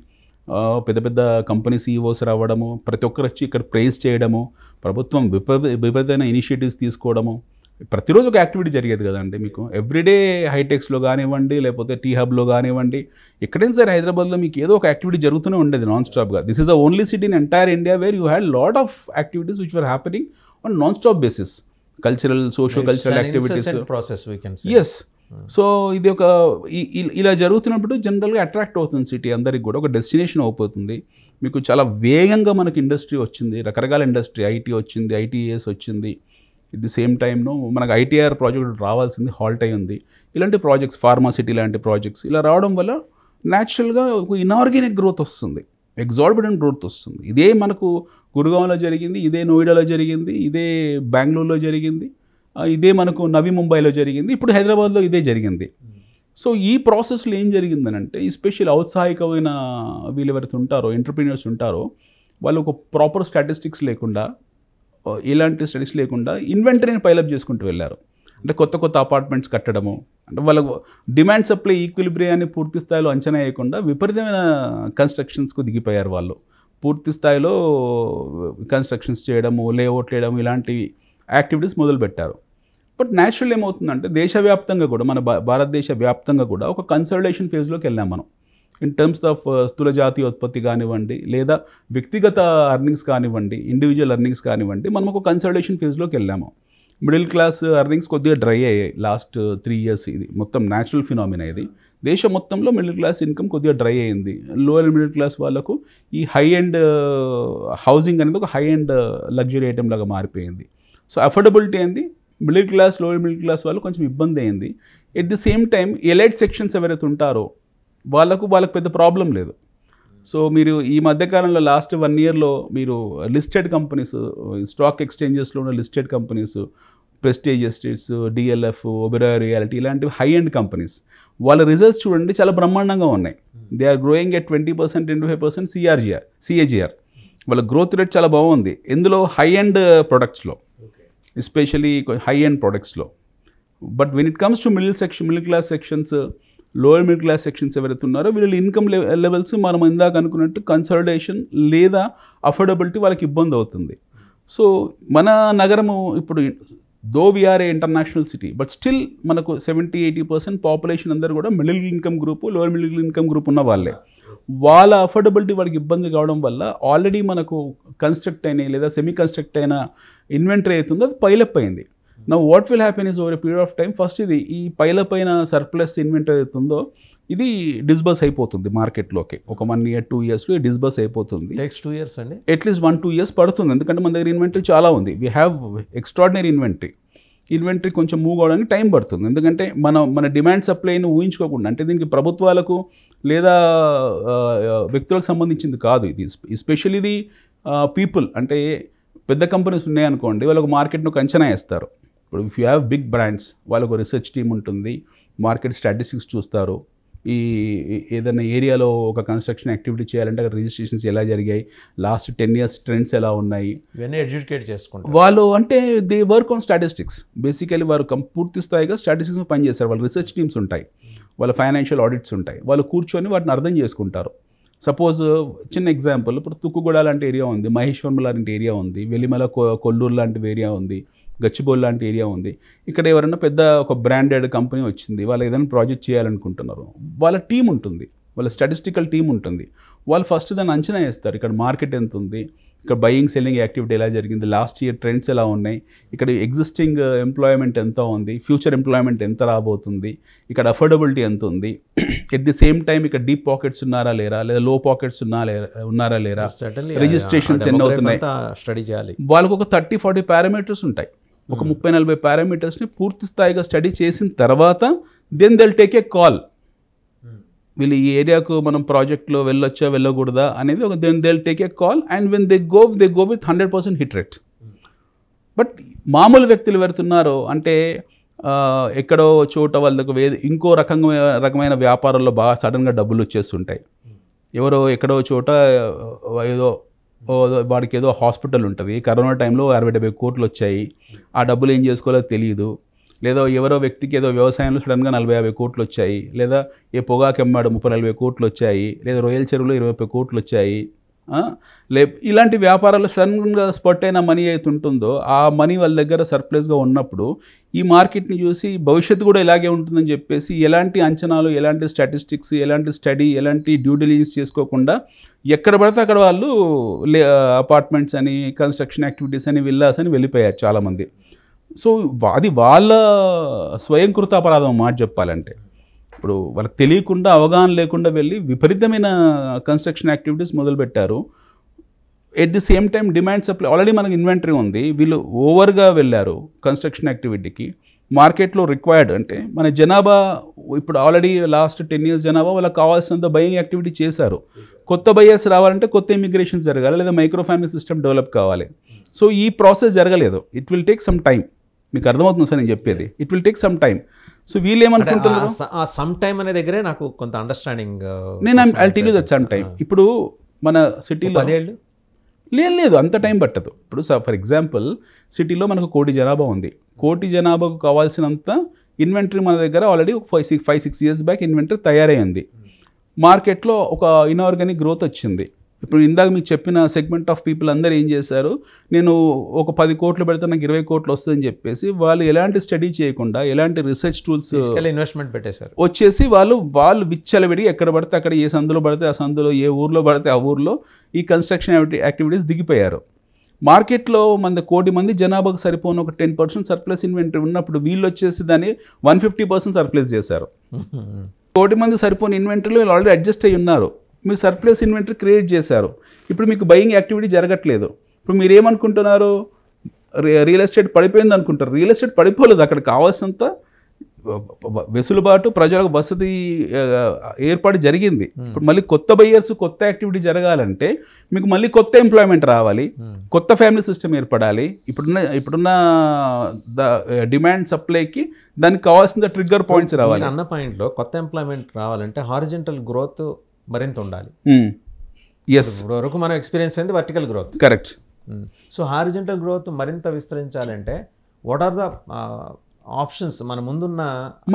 పెద్ద పెద్ద కంపెనీ సీఈఓస్ రావడము, ప్రతి ఒక్కరు వచ్చి ఇక్కడ ప్రైజ్ చేయడము, ప్రభుత్వం విపరీతమైన ఇనిషియేటివ్స్ తీసుకోవడము, ప్రతిరోజు ఒక యాక్టివిటీ జరిగేది కదండి. మీకు ఎవ్రీడే హైటెక్స్లో కానివ్వండి, లేకపోతే టీ హబ్లో కానివ్వండి, ఎక్కడైనా సరే హైదరాబాద్లో మీకు ఏదో ఒక యాక్టివిటీ జరుగుతూనే ఉండేది నాన్ స్టాప్గా. This is the only city in entire India where you had lot of activities which were happening on non stop basis. Cultural, socio cultural activities. process we can say. Yes, so ఇది ఒక ఇలా జరుగుతున్నప్పుడు జనరల్గా attract అవుతుంది city అందరికి కూడా, ఒక destination అయిపోతుంది. మీకు చాలా వేగంగా మనకి ఇండస్ట్రీ వచ్చింది, రకరకాల ఇండస్ట్రీ, ఐటీ వచ్చింది, ఐటీఎస్ వచ్చింది. ఎట్ ది సేమ్ టైంలో మనకు ఐటీఆర్ ప్రాజెక్ట్ రావాల్సింది హాల్ట్ అయి ఉంది. ఇలాంటి ప్రాజెక్ట్స్, ఫార్మాసిటీ లాంటి ప్రాజెక్ట్స్ ఇలా రావడం వల్ల న్యాచురల్గా ఒక ఇనార్గానిక్ గ్రోత్ వస్తుంది, ఎగ్జార్బిటెంట్ గ్రోత్ వస్తుంది. ఇదే మనకు గురుగాంలో జరిగింది, ఇదే నోయిడాలో జరిగింది, ఇదే బెంగళూరులో జరిగింది, ఇదే మనకు నవీ ముంబైలో జరిగింది, ఇప్పుడు హైదరాబాద్లో ఇదే జరిగింది. సో ఈ ప్రాసెస్లో ఏం జరిగిందనంటే, ఎస్పెషల్లీ ఔత్సాహికమైన వీళ్ళు ఎవరైతే ఉంటారో, ఎంటర్ప్రీనియర్స్ ఉంటారో, వాళ్ళు ఒక ప్రాపర్ స్టాటిస్టిక్స్ లేకుండా, ఇలాంటి స్టడీస్ లేకుండా ఇన్వెంటరీని పైలప్ చేసుకుంటూ వెళ్ళారు. అంటే కొత్త కొత్త అపార్ట్మెంట్స్ కట్టడము, అంటే వాళ్ళకు డిమాండ్ సప్లై ఈక్విలిబ్రియాన్ని పూర్తి స్థాయిలో అంచనా వేయకుండా విపరీతమైన కన్స్ట్రక్షన్స్కు దిగిపోయారు వాళ్ళు. పూర్తి స్థాయిలో కన్స్ట్రక్షన్స్ చేయడము, లేఅవుట్ వేయడము, ఇలాంటి యాక్టివిటీస్ మొదలుపెట్టారు. బట్ న్యాచురల్ ఏమవుతుందంటే, దేశవ్యాప్తంగా కూడా, మన భారతదేశ వ్యాప్తంగా కూడా ఒక కన్సల్టేషన్ ఫేజ్లోకి వెళ్ళాం మనం. ఇన్ టర్మ్స్ ఆఫ్ స్థూల జాతీయోత్పత్తి కానివ్వండి, లేదా వ్యక్తిగత అర్నింగ్స్ కానివ్వండి, ఇండివిజువల్ అర్నింగ్స్ కానివ్వండి, మనం ఒక కన్సల్టేషన్ ఫేజ్లోకి వెళ్ళాము. మిడిల్ క్లాస్ అర్నింగ్స్ కొద్దిగా డ్రై అయ్యాయి లాస్ట్ 3 years. ఇది మొత్తం న్యాచురల్ ఫినామినా. ఇది దేశం మొత్తంలో మిడిల్ క్లాస్ ఇన్కమ్ కొద్దిగా డ్రై అయింది. లోయర్ మిడిల్ క్లాస్ వాళ్ళకు ఈ హై ఎండ్ హౌసింగ్ అనేది ఒక హై ఎండ్ లగ్జరీ ఐటెం లాగా మారిపోయింది. సో అఫోర్డబిలిటీ అయింది, middle class, lower middle class వాళ్ళు కొంచెం ఇబ్బంది అయింది. At the same time elite sections ఎవరైతే ఉంటారో వాళ్ళకు పెద్ద ప్రాబ్లం లేదు. సో మీరు ఈ మధ్యకాలంలో లాస్ట్ 1 yearలో మీరు లిస్టెడ్ కంపెనీస్, స్టాక్ ఎక్స్చేంజెస్లో ఉన్న listed companies, Prestige Estates, DLF, Oberoi Realty ఇలాంటివి హై ఎండ్ కంపెనీస్, వాళ్ళ రిజల్ట్స్ చూడండి చాలా బ్రహ్మాండంగా ఉన్నాయి. They are growing at 20%, 25% CAGR. వాళ్ళ గ్రోత్ రేట్ చాలా బాగుంది. ఇందులో హై ఎండ్ ప్రొడక్ట్స్లో, ఎస్పెషలీ హై ఎండ్ ప్రొడక్ట్స్లో. But when it comes to middle class sections, lower middle class sections ఎవరైతే ఉన్నారో వీళ్ళ ఇన్కమ్ లెవెల్స్ మనం ఇందాక అనుకున్నట్టు కన్సల్టేషన్ లేదా అఫోర్డబిలిటీ వాళ్ళకి ఇబ్బంది అవుతుంది. సో మన నగరము ఇప్పుడు, though we're a international city, but still మనకు 70-80% పాపులేషన్ అందరూ కూడా middle income group, lower middle income group ఉన్న వాళ్ళే. వాళ్ళ అఫోర్డబిలిటీ వాళ్ళకి ఇబ్బంది కావడం వల్ల ఆల్రెడీ మనకు కన్స్ట్రక్ట్ అయిన లేదా సెమీ కన్స్ట్రక్ట్ అయిన ఇన్వెంటరీ అవుతుందో అది పైలప్ అయింది. నా what will happen is over a period of time, first ఇది ఈ పైలప్ అయిన సర్ప్లస్ ఇన్వెంటరీ అవుతుందో ఇది డిస్బర్స్ అయిపోతుంది మార్కెట్లోకి. ఒక 1 year 2 yearsలో డిస్బర్స్ అయిపోతుంది. నెక్స్ట్ 2 years అండి, అట్లీస్ట్ 1-2 years పడుతుంది. ఎందుకంటే మన దగ్గర ఇన్వెంటరీ చాలా ఉంది. వీ హ్యావ్ ఎక్స్ట్రాడినరీ ఇన్వెంటరీ కొంచెం మూవ్ అవడానికి టైం పడుతుంది. ఎందుకంటే మన డిమాండ్ సప్లైని ఊహించుకోకుండా, అంటే దీనికి ప్రభుత్వాలకు లేదా వ్యక్తులకు సంబంధించింది కాదు ఇది. ఎస్పెషల్లీ ఇది పీపుల్, అంటే పెద్ద కంపెనీస్ ఉన్నాయనుకోండి, వాళ్ళకు మార్కెట్ను అంచనా వేస్తారు. ఇప్పుడు if you have big brands, వాళ్ళకు రీసెర్చ్ టీమ్ ఉంటుంది, మార్కెట్ స్టాటిస్టిక్స్ చూస్తారు. ఈ ఏదైనా ఏరియాలో ఒక కన్స్ట్రక్షన్ యాక్టివిటీ చేయాలంటే అక్కడ రిజిస్ట్రేషన్స్ ఎలా జరిగాయి, లాస్ట్ 10 years ట్రెండ్స్ ఎలా ఉన్నాయి, ఇవన్నీ ఎడ్యుకేట్ చేసుకుంటారు వాళ్ళు. అంటే they work on statistics. Basically వారు పూర్తి స్థాయిగా స్టాటిస్టిక్స్ పనిచేస్తారు. వాళ్ళ రీసెర్చ్ టీమ్స్ ఉంటాయి, వాళ్ళ ఫైనాన్షియల్ ఆడిట్స్ ఉంటాయి. వాళ్ళు కూర్చొని వాటిని అర్థం చేసుకుంటారు. సపోజ్ చిన్న ఎగ్జాంపుల్, ఇప్పుడు తుక్కుగూడ లాంటి ఏరియా ఉంది, మహేశ్వరం లాంటి ఏరియా ఉంది, వెలిమల కొల్లూరు లాంటి ఏరియా ఉంది, గచ్చిబౌలి లాంటి ఏరియా ఉంది. ఇక్కడ ఎవరైనా పెద్ద ఒక బ్రాండెడ్ కంపెనీ వచ్చింది, వాళ్ళు ఏదైనా ప్రాజెక్ట్ చేయాలనుకుంటున్నారు, వాళ్ళ టీం ఉంటుంది, వాళ్ళ స్టాటిస్టికల్ టీం ఉంటుంది. వాళ్ళు ఫస్ట్ దాన్ని అంచనా వేస్తారు. ఇక్కడ మార్కెట్ ఎంత ఉంది, ఇక్కడ బయింగ్ సెల్లింగ్ యాక్టివిటీ ఎలా జరిగింది, లాస్ట్ ఇయర్ ట్రెండ్స్ ఎలా ఉన్నాయి, ఇక్కడ ఎగ్జిస్టింగ్ ఎంప్లాయ్మెంట్ ఎంత ఉంది, ఫ్యూచర్ ఎంప్లాయ్మెంట్ ఎంత రాబోతుంది, ఇక్కడ అఫోర్డబిలిటీ ఎంత ఉంది, ఎట్ ది సేమ్ టైం ఇక్కడ డీప్ పాకెట్స్ ఉన్నారా లేరా, లేదా లో పాకెట్స్ ఉన్నారా లేరా, రిజిస్ట్రేషన్స్ ఎన్ని అవుతున్నాయి స్టడీ చేయాలి. వాళ్ళకు ఒక 30-40 పారామీటర్స్ ఉంటాయి. ఒక 30-40 పారామీటర్స్ని పూర్తి స్థాయిగా స్టడీ చేసిన తర్వాత then they'll take a call. వీళ్ళు ఈ ఏరియాకు మనం ప్రాజెక్ట్లో వెళ్ళొచ్చా వెళ్ళకూడదా అనేది ఒక then they'll take a call. And when they go with 100% hit rate. But మామూలు వ్యక్తులు పెడుతున్నారో, అంటే ఎక్కడో చోట వాళ్ళకు ఇంకో రకమైన వ్యాపారాల్లో బాగా సడన్గా డబ్బులు వచ్చేస్తుంటాయి. ఎవరో ఎక్కడో చోట వాడికి ఏదో హాస్పిటల్ ఉంటుంది, కరోనా టైంలో 60-70 కోట్లు వచ్చాయి, ఆ డబ్బులు ఏం చేసుకోవాలో తెలియదు. లేదా ఎవరో వ్యక్తికి ఏదో వ్యవసాయంలో సడన్గా 40-50 కోట్లు వచ్చాయి, లేదా ఏ పొగాకు అమ్మాడు 30-40 కోట్లు వచ్చాయి, లేదా రొయ్యల చెరువులో 20 కోట్లు వచ్చాయి. ఇలాంటి వ్యాపారాల్లో సడన్గా స్పాట్ అయిన మనీ అయితే ఉంటుందో, ఆ మనీ వాళ్ళ దగ్గర సర్ప్లస్గా ఉన్నప్పుడు ఈ మార్కెట్ని చూసి భవిష్యత్తు కూడా ఇలాగే ఉంటుందని చెప్పేసి ఎలాంటి అంచనాలు, ఎలాంటి స్టాటిస్టిక్స్, ఎలాంటి స్టడీ, ఎలాంటి డ్యూ డిలిజెన్స్ చేసుకోకుండా ఎక్కడ పడితే అక్కడ వాళ్ళు అపార్ట్మెంట్స్ అని, కన్స్ట్రక్షన్ యాక్టివిటీస్ అని, విల్లాస్ అని వెళ్ళిపోయారు చాలామంది. సో అది వాళ్ళ స్వయంకృత అపరాధం మాట చెప్పాలంటే. ఇప్పుడు వాళ్ళకి తెలియకుండా అవగాహన లేకుండా వెళ్ళి విపరీతమైన కన్స్ట్రక్షన్ యాక్టివిటీస్ మొదలుపెట్టారు. At the same time demand supply already మనకి ఇన్వెంటరీ ఉంది, వీళ్ళు ఓవర్గా వెళ్ళారు కన్స్ట్రక్షన్ యాక్టివిటీకి. మార్కెట్లో రిక్వైర్డ్ అంటే మన జనాభా ఇప్పుడు ఆల్రెడీ లాస్ట్ 10 years జనాభా వాళ్ళకి కావాల్సినంత బయింగ్ యాక్టివిటీ చేశారు. కొత్త బయర్స్ రావాలంటే కొత్త ఇమిగ్రేషన్ జరగాలి, లేదా మైక్రో ఫైనాన్స్ సిస్టమ్ డెవలప్ కావాలి. సో ఈ ప్రాసెస్ జరగలేదు. It will take some time. మీకు అర్థమవుతుంది సార్ నేను చెప్పేది, it will take some time. So వీళ్ళు ఏమనుకుంటున్నారు, ఆ సమ్ టైం అనే దగ్గరే నాకు కొంత అండర్స్టాండింగ్. నేను I tell you that some time. ఇప్పుడు మన సిటీలో 10 ఏళ్ళు లేదు అంత టైం పట్టదు. ఇప్పుడు ఫర్ ఎగ్జాంపుల్ సిటీలో మనకు 1 కోటి జనాభా ఉంది. 1 కోటి జనాభాకు కావాల్సినంత ఇన్వెంటరీ మన దగ్గర ఆల్రెడీ 5-6 years బ్యాక్ ఇన్వెంటరీ తయారైంది. మార్కెట్లో ఒక ఇన్ఆర్గానిక్ గ్రోత్ వచ్చింది. ఇప్పుడు ఇందాక మీకు చెప్పిన సెగ్మెంట్ ఆఫ్ పీపుల్ అందరూ ఏం చేశారు, నేను ఒక 10 కోట్లు పెడితే నాకు 20 కోట్లు వస్తుందని చెప్పేసి వాళ్ళు ఎలాంటి స్టడీ చేయకుండా, ఎలాంటి రీసెర్చ్ టూల్స్ ఇన్వెస్ట్మెంట్ పెట్టేశారు. వచ్చేసి వాళ్ళు విచ్చలవిడి ఎక్కడ పడితే అక్కడ, ఏ సందులో పడితే ఆ సందులో, ఏ ఊర్లో పడితే ఆ ఊర్లో ఈ కన్స్ట్రక్షన్ యాక్టివిటీస్ దిగిపోయారు. మార్కెట్లో మన 1 కోటి మంది జనాభాకు సరిపోయిన ఒక 10% సర్ప్లస్ ఇన్వెంటరీ ఉన్నప్పుడు వీళ్ళు వచ్చేసి దాన్ని 150% సర్ప్లస్ చేశారు. 1 కోటి మంది సరిపోయిన ఇన్వెంటరీలో వీళ్ళు ఆల్రెడీ అడ్జస్ట్ అయ్యి ఉన్నారు. మీరు సర్ప్లస్ ఇన్వెంటరీ క్రియేట్ చేశారు. ఇప్పుడు మీకు బయింగ్ యాక్టివిటీ జరగట్లేదు. ఇప్పుడు మీరు ఏమనుకుంటున్నారు, రియల్ ఎస్టేట్ పడిపోయింది అనుకుంటారు. రియల్ ఎస్టేట్ పడిపోలేదు, అక్కడ కావాల్సినంత వెసులుబాటు, ప్రజలకు వసతి ఏర్పాటు జరిగింది. ఇప్పుడు మళ్ళీ కొత్త బయ్యర్స్, కొత్త యాక్టివిటీ జరగాలంటే మీకు మళ్ళీ కొత్త ఎంప్లాయ్మెంట్ రావాలి, కొత్త ఫ్యామిలీ సిస్టమ్ ఏర్పడాలి. ఇప్పుడున్న డిమాండ్ సప్లైకి దానికి కావాల్సిన ట్రిగ్గర్ పాయింట్స్ రావాలి. అన్న పాయింట్లో కొత్త ఎంప్లాయ్మెంట్ రావాలంటే హారిజంటల్ గ్రోత్ మరింత ఉండాలి. ఇప్పుడు వరకు మనం ఎక్స్పీరియన్స్ అయింది vertical growth. Correct. So horizontal growth మరింత విస్తరించాలంటే వాట్ ఆర్ ద ఆప్షన్స్ మన ముందున్న?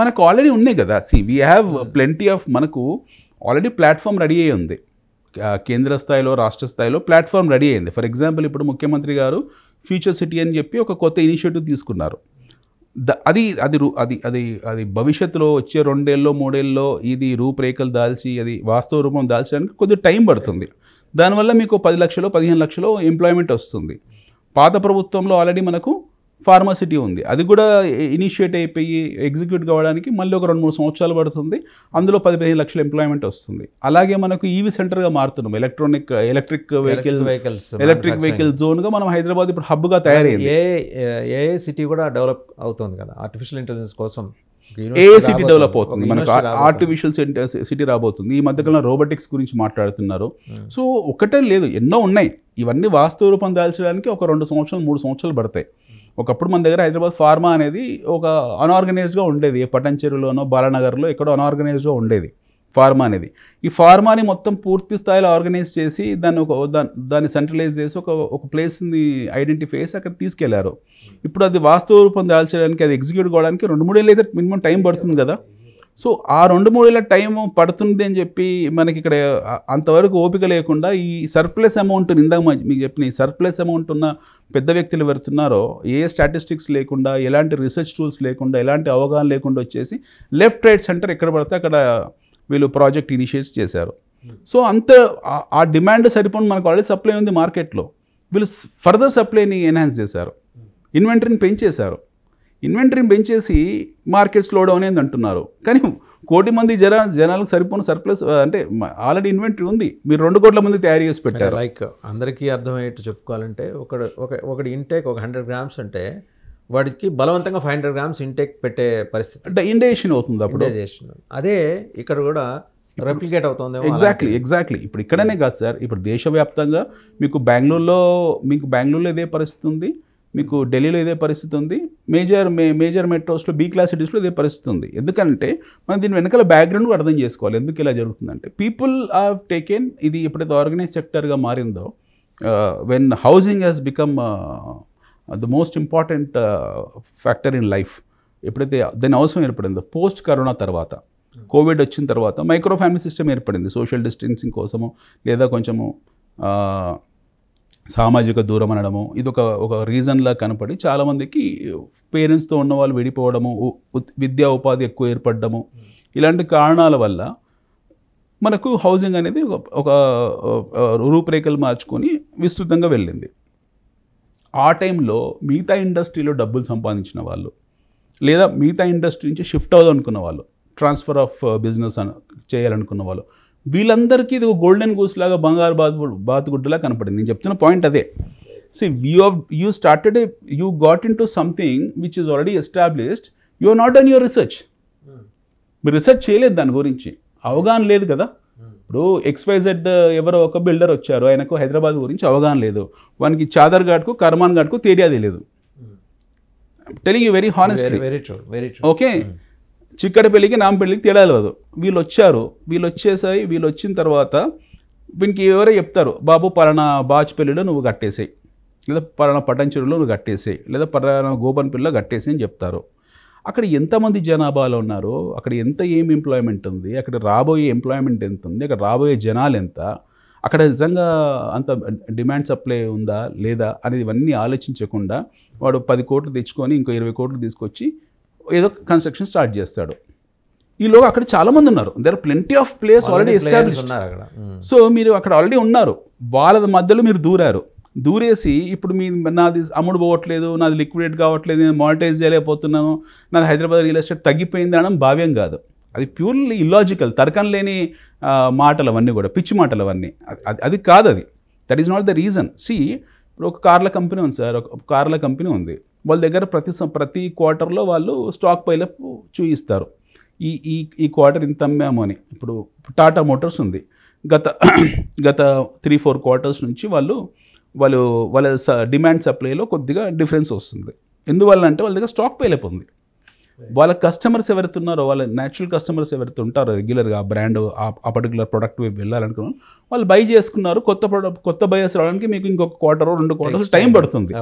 మనకు ఆల్రెడీ ఉన్నాయి కదా. వీ హ్యావ్ ప్లెంటీ ఆఫ్, మనకు ఆల్రెడీ ప్లాట్ఫామ్ రెడీ అయ్యి ఉంది. కేంద్ర స్థాయిలో, రాష్ట్ర స్థాయిలో ప్లాట్ఫామ్ రెడీ అయింది. ఫర్ ఎగ్జాంపుల్ ఇప్పుడు ముఖ్యమంత్రి గారు ఫ్యూచర్ సిటీ అని చెప్పి ఒక కొత్త ఇనిషియేటివ్ తీసుకున్నారు. అది అది అది అది అది భవిష్యత్తులో వచ్చే 2 ఏళ్ళలో 3 ఏళ్ళలో ఇది రూపురేఖలు దాల్చి అది వాస్తవ రూపం దాల్చడానికి కొద్దిగా టైం పడుతుంది. దానివల్ల మీకు 10 లక్షలు 15 లక్షలు ఎంప్లాయ్మెంట్ వస్తుంది. పాత ప్రభుత్వంలో ఆల్రెడీ మనకు ఫార్మసిటీ ఉంది, అది కూడా ఇనిషియేట్ అయిపోయి ఎగ్జిక్యూట్ కావడానికి మళ్ళీ ఒక 2-3 సంవత్సరాలు పడుతుంది. అందులో 10-15 లక్షల ఎంప్లాయ్మెంట్ వస్తుంది. అలాగే మనకు ఈవీ సెంటర్గా మారుతున్నాం. ఎలక్ట్రిక్ వెహికల్ జోన్గా మనం హైదరాబాద్ ఇప్పుడు హబ్గా తయారైంది. ఏ సిటీ కూడా డెవలప్ అవుతుంది కదా ఆర్టిఫిషియల్ ఇంటెలిజెన్స్ కోసం. ఏ సిటీ డెవలప్ అవుతుంది, మనకు ఆర్టిఫిషియల్ సిటీ రాబోతుంది. ఈ మధ్యకాలంలో రోబోటిక్స్ గురించి మాట్లాడుతున్నారు. సో ఒకటే లేదు, ఎన్నో ఉన్నాయి. ఇవన్నీ వాస్తవ రూపం దాల్చడానికి ఒక 2 సంవత్సరాలు 3 సంవత్సరాలు పడతాయి. ఒకప్పుడు మన దగ్గర హైదరాబాద్ ఫార్మా అనేది ఒక అన్ఆర్గనైజ్డ్గా ఉండేది. పటంచెరులోనో బాలానగర్లో ఎక్కడో అన్ఆర్గనైజ్డ్గా ఉండేది ఫార్మా అనేది. ఈ ఫార్మాని మొత్తం పూర్తి స్థాయిలో ఆర్గనైజ్ చేసి దాన్ని సెంట్రలైజ్ చేసి ఒక ప్లేస్ని ఐడెంటిఫై చేసి అక్కడ తీసుకెళ్లారు. ఇప్పుడు అది వాస్తవ రూపం దాల్చడానికి, అది ఎగ్జిక్యూట్ కావడానికి 2-3 ఏళ్ళు అయితే మినిమం టైం పడుతుంది కదా. సో ఆ 2-3 ఏళ్ళ టైం పడుతుంది అని చెప్పి మనకి ఇక్కడ అంతవరకు ఓపిక లేకుండా ఈ సర్ప్లస్ అమౌంట్, ఇందాక మీకు చెప్పిన ఈ సర్ప్లస్ అమౌంట్ ఉన్న పెద్ద వ్యక్తులు ఎవరుతున్నారో ఏ స్టాటిస్టిక్స్ లేకుండా, ఎలాంటి రీసెర్చ్ టూల్స్ లేకుండా, ఎలాంటి అవగాహన లేకుండా వచ్చేసి లెఫ్ట్ రైట్ సెంటర్ ఎక్కడ పడితే అక్కడ వీళ్ళు ప్రాజెక్ట్ ఇనిషియేట్ చేశారు. సో అంత ఆ డిమాండ్ సరిపోయి మనకు ఆల్రెడీ సప్లై ఉంది మార్కెట్లో. వీళ్ళు ఫర్దర్ సప్లైని ఎన్హాన్స్ చేశారు, ఇన్వెంటరీని పెంచేశారు. ఇన్వెంటరీని పెంచేసి మార్కెట్ స్లో డౌన్ అయింది అంటున్నారు. కానీ 1 కోటి మంది జనాలకు సరిపోయిన సర్ప్లస్ అంటే ఆల్రెడీ ఇన్వెంటరీ ఉంది. మీరు 2 కోట్ల మంది తయారు చేసి పెట్టారు. లైక్ అందరికీ అర్థమయ్యేట్టు చెప్పుకోవాలంటే ఒకటి ఇంటేక్ ఒక 100 grams అంటే వాడికి బలవంతంగా 500 grams ఇంటేక్ పెట్టే పరిస్థితి, అంటే ఇండేషన్ అవుతుంది అప్పుడు. అదే ఇక్కడ కూడా రెప్లికేట్ అవుతుంది. ఎగ్జాక్ట్లీ. ఇప్పుడు ఇక్కడనే కాదు సార్, ఇప్పుడు దేశవ్యాప్తంగా మీకు బెంగళూరులో ఇదే పరిస్థితి ఉంది, మీకు ఢిల్లీలో ఇదే పరిస్థితి ఉంది, మేజర్ మెట్రోస్లో బీ క్లాస్ సిటీస్లో ఇదే పరిస్థితి ఉంది. ఎందుకంటే మనం దీని వెనకాల బ్యాక్గ్రౌండ్ అర్థం చేసుకోవాలి, ఎందుకు ఇలా జరుగుతుందంటే పీపుల్ హావ్ టేకెన్, ఇది ఎప్పుడైతే ఆర్గనైజ్ సెక్టర్గా మారిందో, when housing has become the most important factor in life, ఎప్పుడైతే దాని అవసరం ఏర్పడిందో పోస్ట్ కరోనా తర్వాత, కోవిడ్ వచ్చిన తర్వాత మైక్రో ఫ్యామిలీ సిస్టమ్ ఏర్పడింది సోషల్ డిస్టెన్సింగ్ కోసము, లేదా కొంచెము సామాజిక దూరం అనడము, ఇది ఒక రీజన్లా కనపడి చాలామందికి పేరెంట్స్తో ఉన్న వాళ్ళు విడిపోవడము, విద్యా ఉపాధి ఎక్కువ ఏర్పడము, ఇలాంటి కారణాల వల్ల మనకు హౌసింగ్ అనేది ఒక రూపురేఖలు మార్చుకొని విస్తృతంగా వెళ్ళింది. ఆ టైంలో మిగతా ఇండస్ట్రీలో డబ్బులు సంపాదించిన వాళ్ళు లేదా మిగతా ఇండస్ట్రీ నుంచి షిఫ్ట్ అవుదాం అనుకున్న వాళ్ళు, ట్రాన్స్ఫర్ ఆఫ్ బిజినెస్ చేయాలనుకున్న వాళ్ళు, వీళ్ళందరికీ ఇది గోల్డెన్ గూస్ లాగా బంగారు బాతుగుడ్డలా కనపడింది. నేను చెప్తున్న పాయింట్ అదే. See, you started you got into something which is already established. You are not done your research. మీరు రీసెర్చ్ చేయలేదు దాని గురించి, అవగాహన లేదు కదా. ఇప్పుడు XYZ ఎవరో ఒక బిల్డర్ వచ్చారు, ఆయనకు హైదరాబాద్ గురించి అవగాహన లేదు, వానికి చాదర్ ఘాట్కు కర్మాన్ ఘాట్కు తేడా తెలియదు. Telling you very honestly. Okay, చిక్కడపల్లికి నాంపల్లికి తేడా లేదు. వీళ్ళు వచ్చారు, వీళ్ళు వచ్చిన తర్వాత వీనికి ఎవరో చెప్తారు, బాబు పలానా బాచ్పల్లిలో నువ్వు కట్టేసాయి, లేదా పలానా పట్టంచెరులో నువ్వు కట్టేసాయి, లేదా పలానా గోపన్పల్లిలో కట్టేసి అని చెప్తారు. అక్కడ ఎంతమంది జనాభాలో ఉన్నారు, అక్కడ ఏం ఎంప్లాయ్మెంట్ ఉంది, అక్కడ రాబోయే ఎంప్లాయ్మెంట్ ఎంత ఉంది, అక్కడ రాబోయే జనాలు ఎంత, అక్కడ నిజంగా అంత డిమాండ్ సప్లై ఉందా లేదా అనేది ఇవన్నీ ఆలోచించకుండా వాడు 10 కోట్లు తెచ్చుకొని ఇంకో 20 కోట్లు తీసుకొచ్చి ఏదో కన్స్ట్రక్షన్ స్టార్ట్ చేస్తాడు. ఈలోగా అక్కడ చాలామంది ఉన్నారు, there are plenty of place already established. So మీరు అక్కడ ఆల్రెడీ ఉన్నారు, వాళ్ళ మధ్యలో మీరు దూరేసి ఇప్పుడు నాది అమ్ముడు పోవట్లేదు, నాది లిక్విడేట్ కావట్లేదు, నేను మానిటైజ్ చేయలేకపోతున్నాను, నాది హైదరాబాద్ రియల్ ఎస్టేట్ తగ్గిపోయింది అనడం భావ్యం కాదు. అది ప్యూర్లీ ఇల్లాజికల్, తర్కం లేని మాటలు అవన్నీ కూడా, పిచ్చి మాటలు అవన్నీ. అది కాదు, అది that is not the reason. ఇప్పుడు ఒక కార్ల కంపెనీ ఉంది సార్, ఒక కార్ల కంపెనీ ఉంది, వాళ్ళ దగ్గర ప్రతి క్వార్టర్లో వాళ్ళు స్టాక్ పైలప్ చూపిస్తారు, ఈ క్వార్టర్ ఇంత అమ్మాము అని. ఇప్పుడు టాటా మోటార్స్ ఉంది, గత 3-4 క్వార్టర్స్ నుంచి వాళ్ళ డిమాండ్ సప్లైలో కొద్దిగా డిఫరెన్స్ వస్తుంది. ఎందువల్ల అంటే వాళ్ళ దగ్గర స్టాక్ పైలప్ ఉంది. వాళ్ళ కస్టమర్స్ ఎవరైతే ఉన్నారో, వాళ్ళ న్యాచురల్ కస్టమర్స్ ఎవరైతే ఉంటారో రెగ్యులర్గా ఆ బ్రాండ్ ఆ పర్టికులర్ ప్రోడక్ట్ వైపు వెళ్ళాలనుకున్నాను, వాళ్ళు బై చేసుకున్నారు. కొత్త బయర్స్ రావడానికి మీకు ఇంకొక క్వార్టర్ 2 క్వార్టర్స్ టైం పడుతుంది.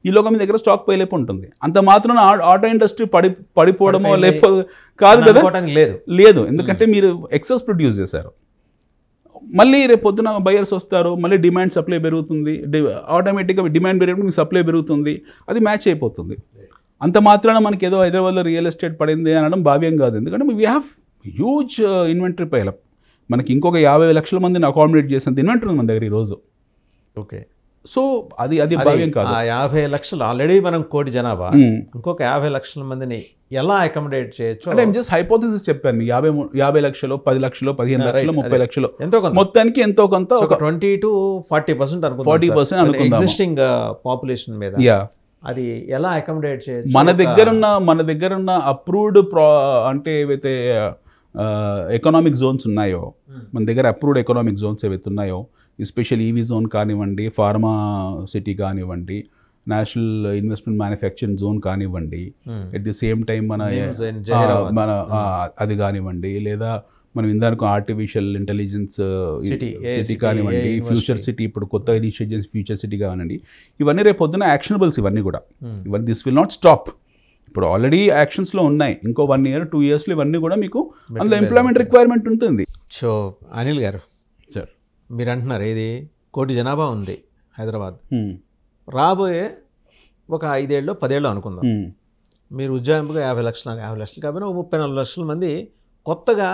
ఈలోగా మీ దగ్గర స్టాక్ పైలప్ ఉంటుంది. అంత మాత్రం ఆటో ఇండస్ట్రీ పడిపోవడమో లేకపోతే కాదు కదా, లేదు. ఎందుకంటే మీరు ఎక్సెస్ ప్రొడ్యూస్ చేశారు. మళ్ళీ రేపు పొద్దున బయర్స్ వస్తారు, మళ్ళీ డిమాండ్ సప్లై పెరుగుతుంది, ఆటోమేటిక్గా డిమాండ్ పెరిగినప్పుడు మీకు సప్లై పెరుగుతుంది, అది మ్యాచ్ అయిపోతుంది. అంత మాత్రాన మనకి ఏదో హైదరాబాద్లో రియల్ ఎస్టేట్ పడింది అనడం భావ్యం కాదు. ఎందుకంటే we have huge inventory pile up. మనకి ఇంకొక 50 లక్షల మందిని అకామిడేట్ చేసినంత ఇన్వెంటరీ ఉంది మన దగ్గర ఈరోజు. ఓకే, సో అది భావ్యం కాదు. 50 లక్షలు ఆల్రెడీ మనం కోటి జనాభా, ఇంకొక 50 లక్షల మందిని ఎలా అకామిడేట్ చేయొచ్చు అంటే జస్ట్ హైపోథసిస్ చెప్పాను. 50 లక్షలు, 10 లక్షలు, 15 లక్షలు, 30 లక్షలు, మొత్తానికి ఎంతో కొంత 20 to 40% అనుకుందాం. 40% అనుకుందాం ఎగ్జిస్టింగ్ పాపులేషన్ మీద. అది ఎలా అకామిడేట్ చేయొచ్చు? మన దగ్గర ఉన్న అప్రూవ్డ్ అంటే ఏవైతే ఎకనామిక్ జోన్స్ ఉన్నాయో, మన దగ్గర అప్రూవ్డ్ ఎకనామిక్ జోన్స్ ఏవైతే ఉన్నాయో, ఎస్పెషల్ ఈవీ జోన్ కానివ్వండి, ఫార్మా సిటీ కానివ్వండి, నేషనల్ ఇన్వెస్ట్మెంట్ మ్యానుఫ్యాక్చరింగ్ జోన్ కానివ్వండి, ఎట్ ది సేమ్ టైం మన అది కానివ్వండి, లేదా మనం ఇందాక ఆర్టిఫిషియల్ ఇంటెలిజెన్స్ సిటీ కానివ్వండి, ఫ్యూచర్ సిటీ, ఇప్పుడు కొత్త ఇనిషియేటివ్స్ ఫ్యూచర్ సిటీ కానివ్వండి, ఇవన్నీ రేపు పొద్దున యాక్షనబుల్స్ ఇవన్నీ కూడా. This will not stop. ఇప్పుడు ఆల్రెడీ యాక్షన్స్లో ఉన్నాయి, ఇంకో 1 year 2 yearsలో ఇవన్నీ కూడా మీకు అందులో ఎంప్లాయ్మెంట్ రిక్వైర్మెంట్ ఉంటుంది. సో అనిల్ గారు సార్, మీరు అంటున్నారు ఏది, కోటి జనాభా ఉంది హైదరాబాద్, రాబోయే ఒక 5 ఏళ్ళు 10 ఏళ్ళు అనుకుందాం, మీరు ఉజ్జాయింపుగా 50 లక్షలు కాబట్టి 34 లక్షల మంది కొత్తగా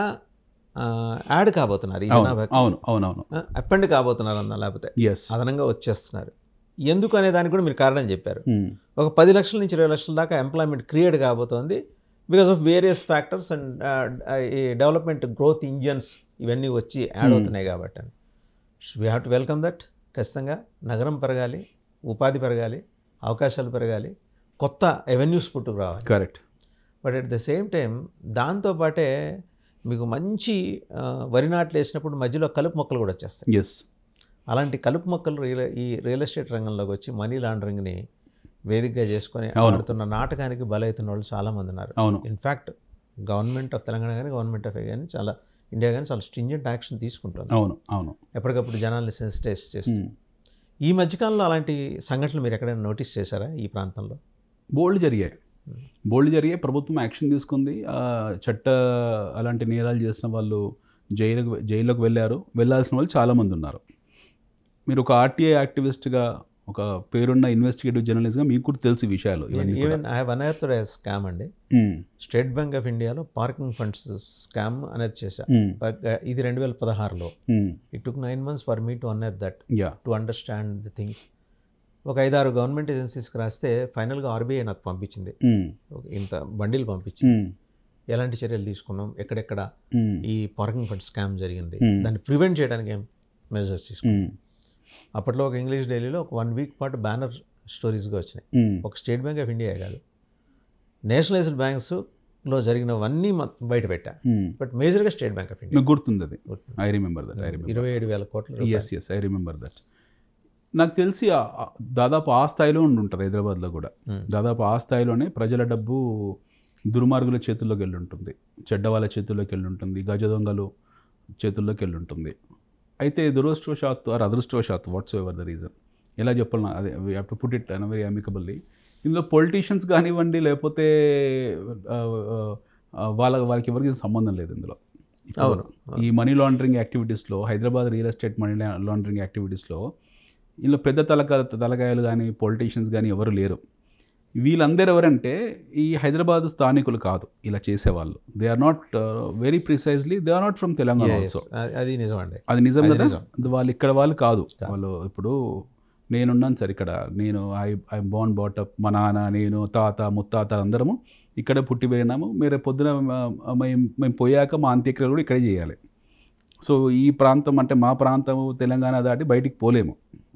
యాడ్ కాబోతున్నారు ఈ జనాభా. అవును, అపెండ్ కాబోతున్నారు అన్న, లేకపోతే అదనంగా వచ్చేస్తున్నారు. ఎందుకు అనే దానికి కూడా మీరు కారణం చెప్పారు. ఒక 10 లక్షల నుంచి 20 లక్షల దాకా ఎంప్లాయ్మెంట్ క్రియేట్ కాబోతోంది because of various factors and ఈ డెవలప్మెంట్ గ్రోత్ ఇంజన్స్ ఇవన్నీ వచ్చి యాడ్ అవుతున్నాయి కాబట్టి అని. We have to welcome that. ఖచ్చితంగా నగరం పెరగాలి, ఉపాధి పెరగాలి, అవకాశాలు పెరగాలి, కొత్త అవెన్యూస్ పుట్టుకు రావాలి. Correct. But at the same time దాంతోపాటే మీకు మంచి వరి నాట్లు వేసినప్పుడు మధ్యలో కలుపు మొక్కలు కూడా వచ్చేస్తాయి. అలాంటి కలుపు మొక్కలు ఈ రియల్ ఎస్టేట్ రంగంలోకి వచ్చి మనీ లాండరింగ్ని వేదికగా చేసుకొని ఆడుతున్న నాటకానికి బలవుతున్న వాళ్ళు చాలామంది ఉన్నారు. ఇన్ఫ్యాక్ట్ గవర్నమెంట్ ఆఫ్ తెలంగాణ కానీ గవర్నమెంట్ ఆఫ్ ఇండియా కానీ చాలా స్ట్రింజెంట్ యాక్షన్ తీసుకుంటుంది. ఎప్పటికప్పుడు జనాల్ని సెన్సిటైజ్ చేస్తుంది. ఈ మధ్యకాలంలో అలాంటి సంఘటనలు మీరు ఎక్కడైనా నోటీస్ చేశారా ఈ ప్రాంతంలో? బోల్డ్ జరిగాయి. ప్రభుత్వం యాక్షన్ తీసుకుంది. అలాంటి నేరాలు చేసిన వాళ్ళు జైలుకి వెళ్ళాల్సిన వాళ్ళు చాలామంది ఉన్నారు. మీరు ఒక ఆర్టీఐ యాక్టివిస్ట్గా, ఒక పేరున్న ఇన్వెస్టిగేటివ్ జర్నలిస్ట్గా మీకు కూడా తెలిసి విషయాలు. Even I have unearthed a scam అండి. స్టేట్ బ్యాంక్ ఆఫ్ ఇండియాలో పార్కింగ్ ఫండ్స్ స్కామ్ అనేది చేశా. ఇది 2016లో. It took 9 months for me to unearth that, to understand the things. ఒక 5-6 గవర్నమెంట్ ఏజెన్సీస్కి రాస్తే ఫైనల్గా ఆర్బీఐ నాకు పంపించింది, ఇంత బండిల్ పంపించింది, ఎలాంటి చర్యలు తీసుకున్నాం, ఎక్కడెక్కడ ఈ పార్కింగ్ ఫండ్ స్కామ్ జరిగింది, దాన్ని ప్రివెంట్ చేయడానికి ఏం మెజర్స్ తీసుకున్నాం. అప్పట్లో ఒక ఇంగ్లీష్ డైలీలో ఒక 1 వీక్ పాటు బ్యానర్ స్టోరీస్గా వచ్చినాయి. ఒక స్టేట్ బ్యాంక్ ఆఫ్ ఇండియా కాదు, నేషనలైజ్డ్ బ్యాంక్స్లో జరిగినవన్నీ బయట పెట్టా, బట్ మేజర్గా స్టేట్ బ్యాంక్ ఆఫ్ ఇండియా. గుర్తుంది అది, ఐ రిమెంబర్ దట్. 27,000 కోట్లు. Yes I remember that. నాకు తెలిసి దాదాపు ఆ స్థాయిలో ఉంటుంది హైదరాబాద్లో కూడా. దాదాపు ఆ స్థాయిలోనే ప్రజల డబ్బు దుర్మార్గుల చేతుల్లోకి వెళ్ళి ఉంటుంది, చెడ్డ వాళ్ళ చేతుల్లోకి వెళ్ళి ఉంటుంది, గజ దొంగలు చేతుల్లోకి వెళ్ళి ఉంటుంది. అయితే దురదృష్టవశాత్తు ఆర్ అదృష్టవశాత్తు, వాట్స్ ఎవర్ ద రీజన్, ఎలా చెప్పాలి, అదే we have to put it on very amicably. ఇందులో పొలిటీషియన్స్ కానివ్వండి, లేకపోతే వాళ్ళకి ఎవరికి సంబంధం లేదు ఇందులో. ఈ మనీ లాండరింగ్ యాక్టివిటీస్లో, Hyderabad real estate money laundering యాక్టివిటీస్లో ఇందులో పెద్ద తలకాయలు కానీ పొలిటీషియన్స్ కానీ ఎవరు లేరు. వీళ్ళందరూ ఎవరంటే ఈ హైదరాబాద్ స్థానికులు కాదు ఇలా చేసేవాళ్ళు. They are not very precisely, they are not from Telangana also. అది నిజం అండి, అది నిజం కదా. వాళ్ళు ఇక్కడ వాళ్ళు కాదు. వాళ్ళు ఇప్పుడు నేనున్నాను సార్ ఇక్కడ, నేను ఐ బోర్న్ బాటప్, మా నాన్న, నేను, తాత, ముత్తాత అందరము ఇక్కడే పుట్టి పెరిగినాము. మీరు పొద్దున మేము పోయాక మా అంత్యక్రియలు కూడా ఇక్కడే చేయాలి. సో ఈ ప్రాంతం అంటే మా ప్రాంతం తెలంగాణ దాటి బయటికి పోలేము.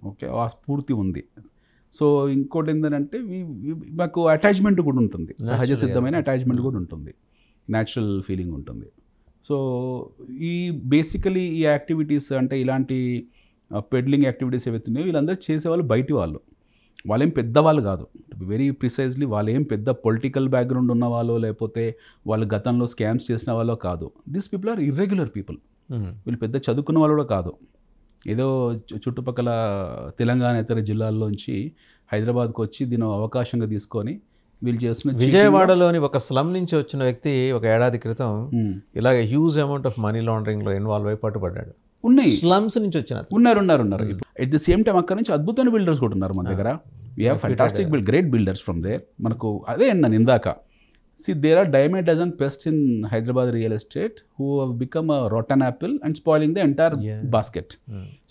ఓకే, ఆ స్ఫూర్తి ఉంది. సో ఇంకోటి ఏంటంటే మాకు అటాచ్మెంట్ కూడా ఉంటుంది, సహజ సిద్ధమైన అటాచ్మెంట్ కూడా ఉంటుంది, న్యాచురల్ ఫీలింగ్ ఉంటుంది. సో ఈ బేసికలీ ఈ యాక్టివిటీస్ అంటే ఇలాంటి పెడ్లింగ్ యాక్టివిటీస్ ఏవైతున్నాయో వీళ్ళందరూ చేసేవాళ్ళు బయటి వాళ్ళు, వాళ్ళేం పెద్దవాళ్ళు కాదు. వెరీ ప్రిసైజ్లీ వాళ్ళేం పెద్ద పొలిటికల్ బ్యాక్గ్రౌండ్ ఉన్న వాళ్ళు, లేకపోతే వాళ్ళు గతంలో స్కామ్స్ చేసిన వాళ్ళో కాదు. These people are irregular people. వీళ్ళు పెద్ద చదువుకున్న వాళ్ళు కూడా కాదు. ఏదో చుట్టుపక్కల తెలంగాణ ఇతర జిల్లాల్లోంచి హైదరాబాద్కు వచ్చి దీని అవకాశంగా తీసుకొని వీళ్ళు చేస్తున్న. విజయవాడలోని ఒక స్లమ్ నుంచి వచ్చిన వ్యక్తి ఒక ఏడాది క్రితం ఇలాగ హ్యూజ్ అమౌంట్ ఆఫ్ మనీ లాండరింగ్లో ఇన్వాల్వ్ అయి పట్టుబడ్డాడు. ఉన్నాయి, స్లమ్స్ నుంచి వచ్చిన ఉన్నారు. ఎట్ ది సేమ్ టైం అక్కడ నుంచి అద్భుతమైన బిల్డర్స్ కూడా ఉన్నారు మన దగ్గర. We have fantastic great builders from there. మనకు అదే అన్నాను ఇందాక, see there are dime a dozen pests in Hyderabad real estate who have become a rotten apple and spoiling the entire basket.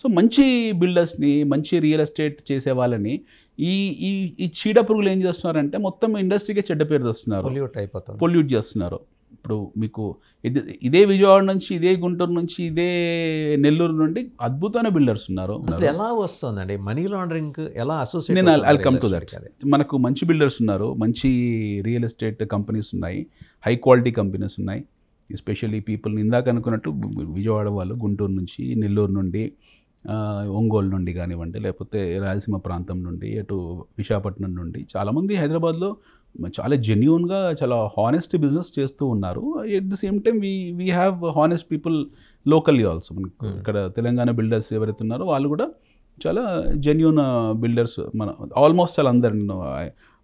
So మంచి బిల్డర్స్ని, మంచి రియల్ ఎస్టేట్ చేసే వాళ్ళని ఈ చీడ పురుగులు ఏం చేస్తున్నారంటే మొత్తం ఇండస్ట్రీకే చెడ్డ పేరు తెస్తున్నారు, పొల్యూట్ చేస్తున్నారు. ఇప్పుడు మీకు ఇదే విజయవాడ నుంచి, ఇదే గుంటూరు నుంచి, ఇదే నెల్లూరు నుండి అద్భుతమైన బిల్డర్స్ ఉన్నారు. అసలు ఎలా వస్తుందండి మనీ లాండరింగ్, ఎలా అసోసియేట్? నేను ఐల్ కమ్ టు దట్. మనకు మంచి బిల్డర్స్ ఉన్నారు, మంచి రియల్ ఎస్టేట్ కంపెనీస్ ఉన్నాయి, హై క్వాలిటీ కంపెనీస్ ఉన్నాయి. ఎస్పెషల్లీ పీపుల్ని ఇందాక అనుకున్నట్టు విజయవాడ వాళ్ళు, గుంటూరు నుంచి, నెల్లూరు నుండి, ఒంగోలు నుండి కానివ్వండి, లేకపోతే రాయలసీమ ప్రాంతం నుండి, అటు విశాఖపట్నం నుండి చాలామంది హైదరాబాద్లో చాలా జెన్యూన్గా, చాలా హానెస్ట్ బిజినెస్ చేస్తూ ఉన్నారు. At the same time we have honest people locally also. మనకు ఇక్కడ తెలంగాణ బిల్డర్స్ ఎవరైతే ఉన్నారో వాళ్ళు కూడా చాలా జెన్యూన్ బిల్డర్స్. మన ఆల్మోస్ట్ చాలా అందరు, నేను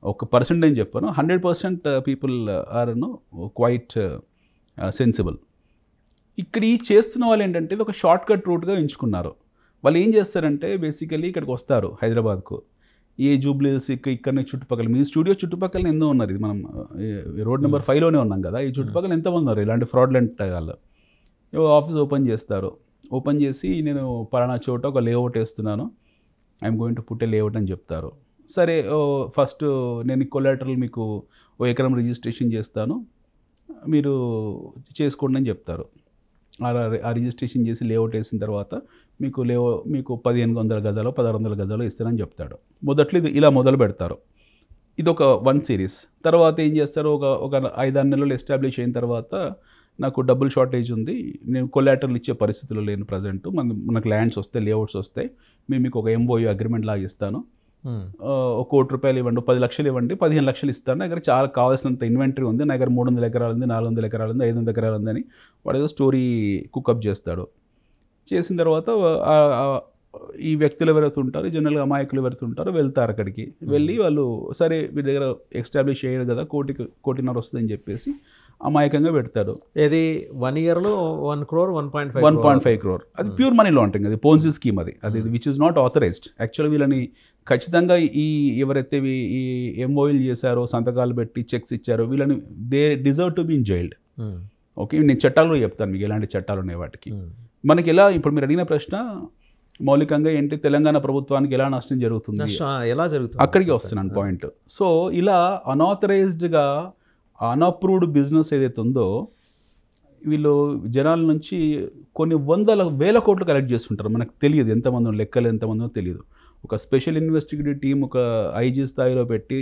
ఒక పర్సెంటేజ్ చెప్పాను, 100% పీపుల్ ఆర్ క్వైట్ సెన్సిబుల్. ఇక్కడ ఈ చేస్తున్న వాళ్ళు ఏంటంటే ఇది ఒక షార్ట్ కట్ రూట్గా ఎంచుకున్నారు. వాళ్ళు ఏం చేస్తారంటే బేసికలీ ఇక్కడికి వస్తారు హైదరాబాద్కు, ఏ జూబ్లీస్ ఇక్కడ చుట్టుపక్కల, మీ స్టూడియో చుట్టుపక్కల ఎన్నో ఉన్నారు. ఇది మనం రోడ్ నెంబర్ 5లోనే ఉన్నాం కదా, ఈ చుట్టుపక్కల ఎంతమంది ఉన్నారు ఇలాంటి ఫ్రాడ్లెంట్ వాళ్ళు. ఆఫీస్ ఓపెన్ చేస్తారు, ఓపెన్ చేసి నేను పలానా చోట ఒక లేఅవుట్ వేస్తున్నాను, I'm going to put a layout అని చెప్తారు. సరే, ఫస్ట్ నేను కొలాటరల్ మీకు 1 ఎకరం రిజిస్ట్రేషన్ చేస్తాను, మీరు చేసుకోండి అని చెప్తారు. ఆ రిజిస్ట్రేషన్ చేసి లేఅవుట్ వేసిన తర్వాత మీకు 1500 గజాలు 1600 గజాలు ఇస్తానని చెప్తాడు. మొదట్లో ఇది ఇలా మొదలు పెడతారు. ఇది ఒక 1 సిరీస్. తర్వాత ఏం చేస్తారు, ఒక 5-6 నెలలు ఎస్టాబ్లిష్ అయిన తర్వాత నాకు డబ్బుల్ షార్టేజ్ ఉంది, నేను కొలాటరల్ ఇచ్చే పరిస్థితుల్లో లేను ప్రజెంట్, మనకు ల్యాండ్స్ వస్తాయి, లేఅవుట్స్ వస్తాయి, మేము మీకు ఒక MOU అగ్రిమెంట్ లాగా ఇస్తాను, 1 కోటి రూపాయలు ఇవ్వండి, 10 లక్షలు ఇవ్వండి, 15 లక్షలు ఇస్తాను, నా దగ్గర చాలా కావాల్సినంత ఇన్వెంటరీ ఉంది, నా దగ్గర 300 ఎకరాలు ఉంది, 400 ఎకరాలు ఉంది, 500 ఎకరాలు ఉందని వాడు ఏదో స్టోరీ కుకప్ చేస్తాడు. చేసిన తర్వాత ఈ వ్యక్తులు ఎవరైతే ఉంటారో, జనరల్గా అమాయకులు ఎవరైతే ఉంటారో వెళ్తారు అక్కడికి. వెళ్ళి వాళ్ళు సరే వీడి దగ్గర ఎస్టాబ్లిష్ అయ్యాడు కదా, 1.5 కోటి వస్తుందని చెప్పేసి అమాయకంగా పెడతాడు. ఇది 1 yearలో 1 crore 1.5 crore. అది ప్యూర్ మనీ లాండరింగ్, అది పోన్జీ స్కీమ్, అది విచ్ ఇస్ నాట్ ఆథరైజ్డ్. యాక్చువల్గా వీళ్ళని ఖచ్చితంగా ఎవరైతే ఈ MOUలు చేశారో, సంతకాలు పెట్టి చెక్స్ ఇచ్చారో, వీళ్ళని they deserve to be in jailed. Okay, నేను చట్టాల్లో చెప్తాను మీకు ఎలాంటి చట్టాలు ఉన్నాయి వాటికి. మనకి ఎలా, ఇప్పుడు మీరు అడిగిన ప్రశ్న, మౌలికంగా ఏంటి తెలంగాణ ప్రభుత్వానికి ఎలా నష్టం జరుగుతుంది ఎలా జరుగుతుంది అక్కడికి వస్తున్నాను పాయింట్. సో ఇలా అన్ఆథరైజ్డ్గా అన్అప్రూవ్డ్ బిజినెస్ ఏదైతే ఉందో వీళ్ళు జనాల నుంచి కొన్ని వేల కోట్లు కలెక్ట్ చేస్తుంటారు. మనకు తెలియదు ఎంతమంది లెక్కలు ఎంతమందో తెలియదు. ఒక స్పెషల్ ఇన్వెస్టిగేటివ్ టీం ఒక ఐజీ స్థాయిలో పెట్టి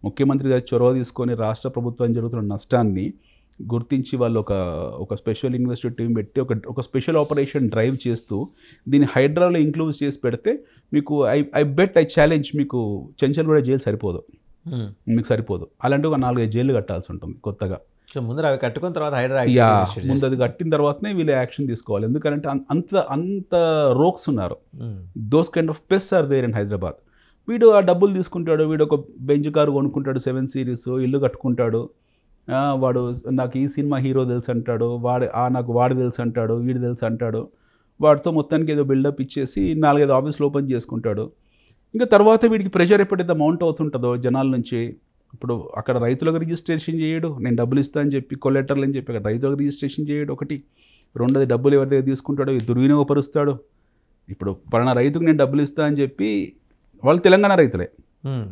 ముఖ్యమంత్రి గారి చొరవ తీసుకొని రాష్ట్ర ప్రభుత్వం జరుగుతున్న నష్టాన్ని గుర్తించి వాళ్ళు ఒక స్పెషల్ ఇన్వెస్టిగేటివ్ టీం పెట్టి ఒక స్పెషల్ ఆపరేషన్ డ్రైవ్ చేస్తూ దీన్ని హైడ్రాలో ఇంక్లూడ్ చేసి పెడితే మీకు ఐ ఛాలెంజ్ మీకు చెంచల్గూడ జైలు సరిపోదు, మీకు సరిపోదు. అలాంటి ఒక 4-5 జైలు కట్టాల్సి ఉంటుంది కొత్తగా. ముందు అవి కట్టుకున్న తర్వాత ముందు అది కట్టిన తర్వాతనే వీళ్ళు యాక్షన్ తీసుకోవాలి. ఎందుకంటే అంత రోక్స్ ఉన్నారు. Those kind of pests are there in Hyderabad. వీడు ఆ డబ్బులు తీసుకుంటాడు, వీడు ఒక బెంచ్ కారు కొనుక్కుంటాడు, 7 సిరీస్ ఇల్లు కట్టుకుంటాడు, వాడు నాకు ఈ సినిమా హీరో తెలుసు అంటాడు, నాకు వాడు తెలుసు అంటాడు, వీడు తెలుసు అంటాడు. వాడితో మొత్తానికి ఏదో బిల్డప్ ఇచ్చేసి 4-5 ఆఫీసులు ఓపెన్ చేసుకుంటాడు. ఇంకా తర్వాత వీడికి ప్రెషర్ ఎప్పుడైతే మౌంట్ అవుతుంటుందో జనాల నుంచి, ఇప్పుడు అక్కడ రైతులకు రిజిస్ట్రేషన్ చేయడు, నేను డబ్బులు ఇస్తా అని చెప్పి కొలెటర్లు అని చెప్పి అక్కడ రైతులకు రిజిస్ట్రేషన్ చేయడు ఒకటి. రెండోది డబ్బులు ఎవరి దగ్గర తీసుకుంటాడో దుర్వినియోగపరుస్తాడు. ఇప్పుడు పలానా రైతుకు నేను డబ్బులు ఇస్తా అని చెప్పి వాళ్ళు తెలంగాణ రైతులే.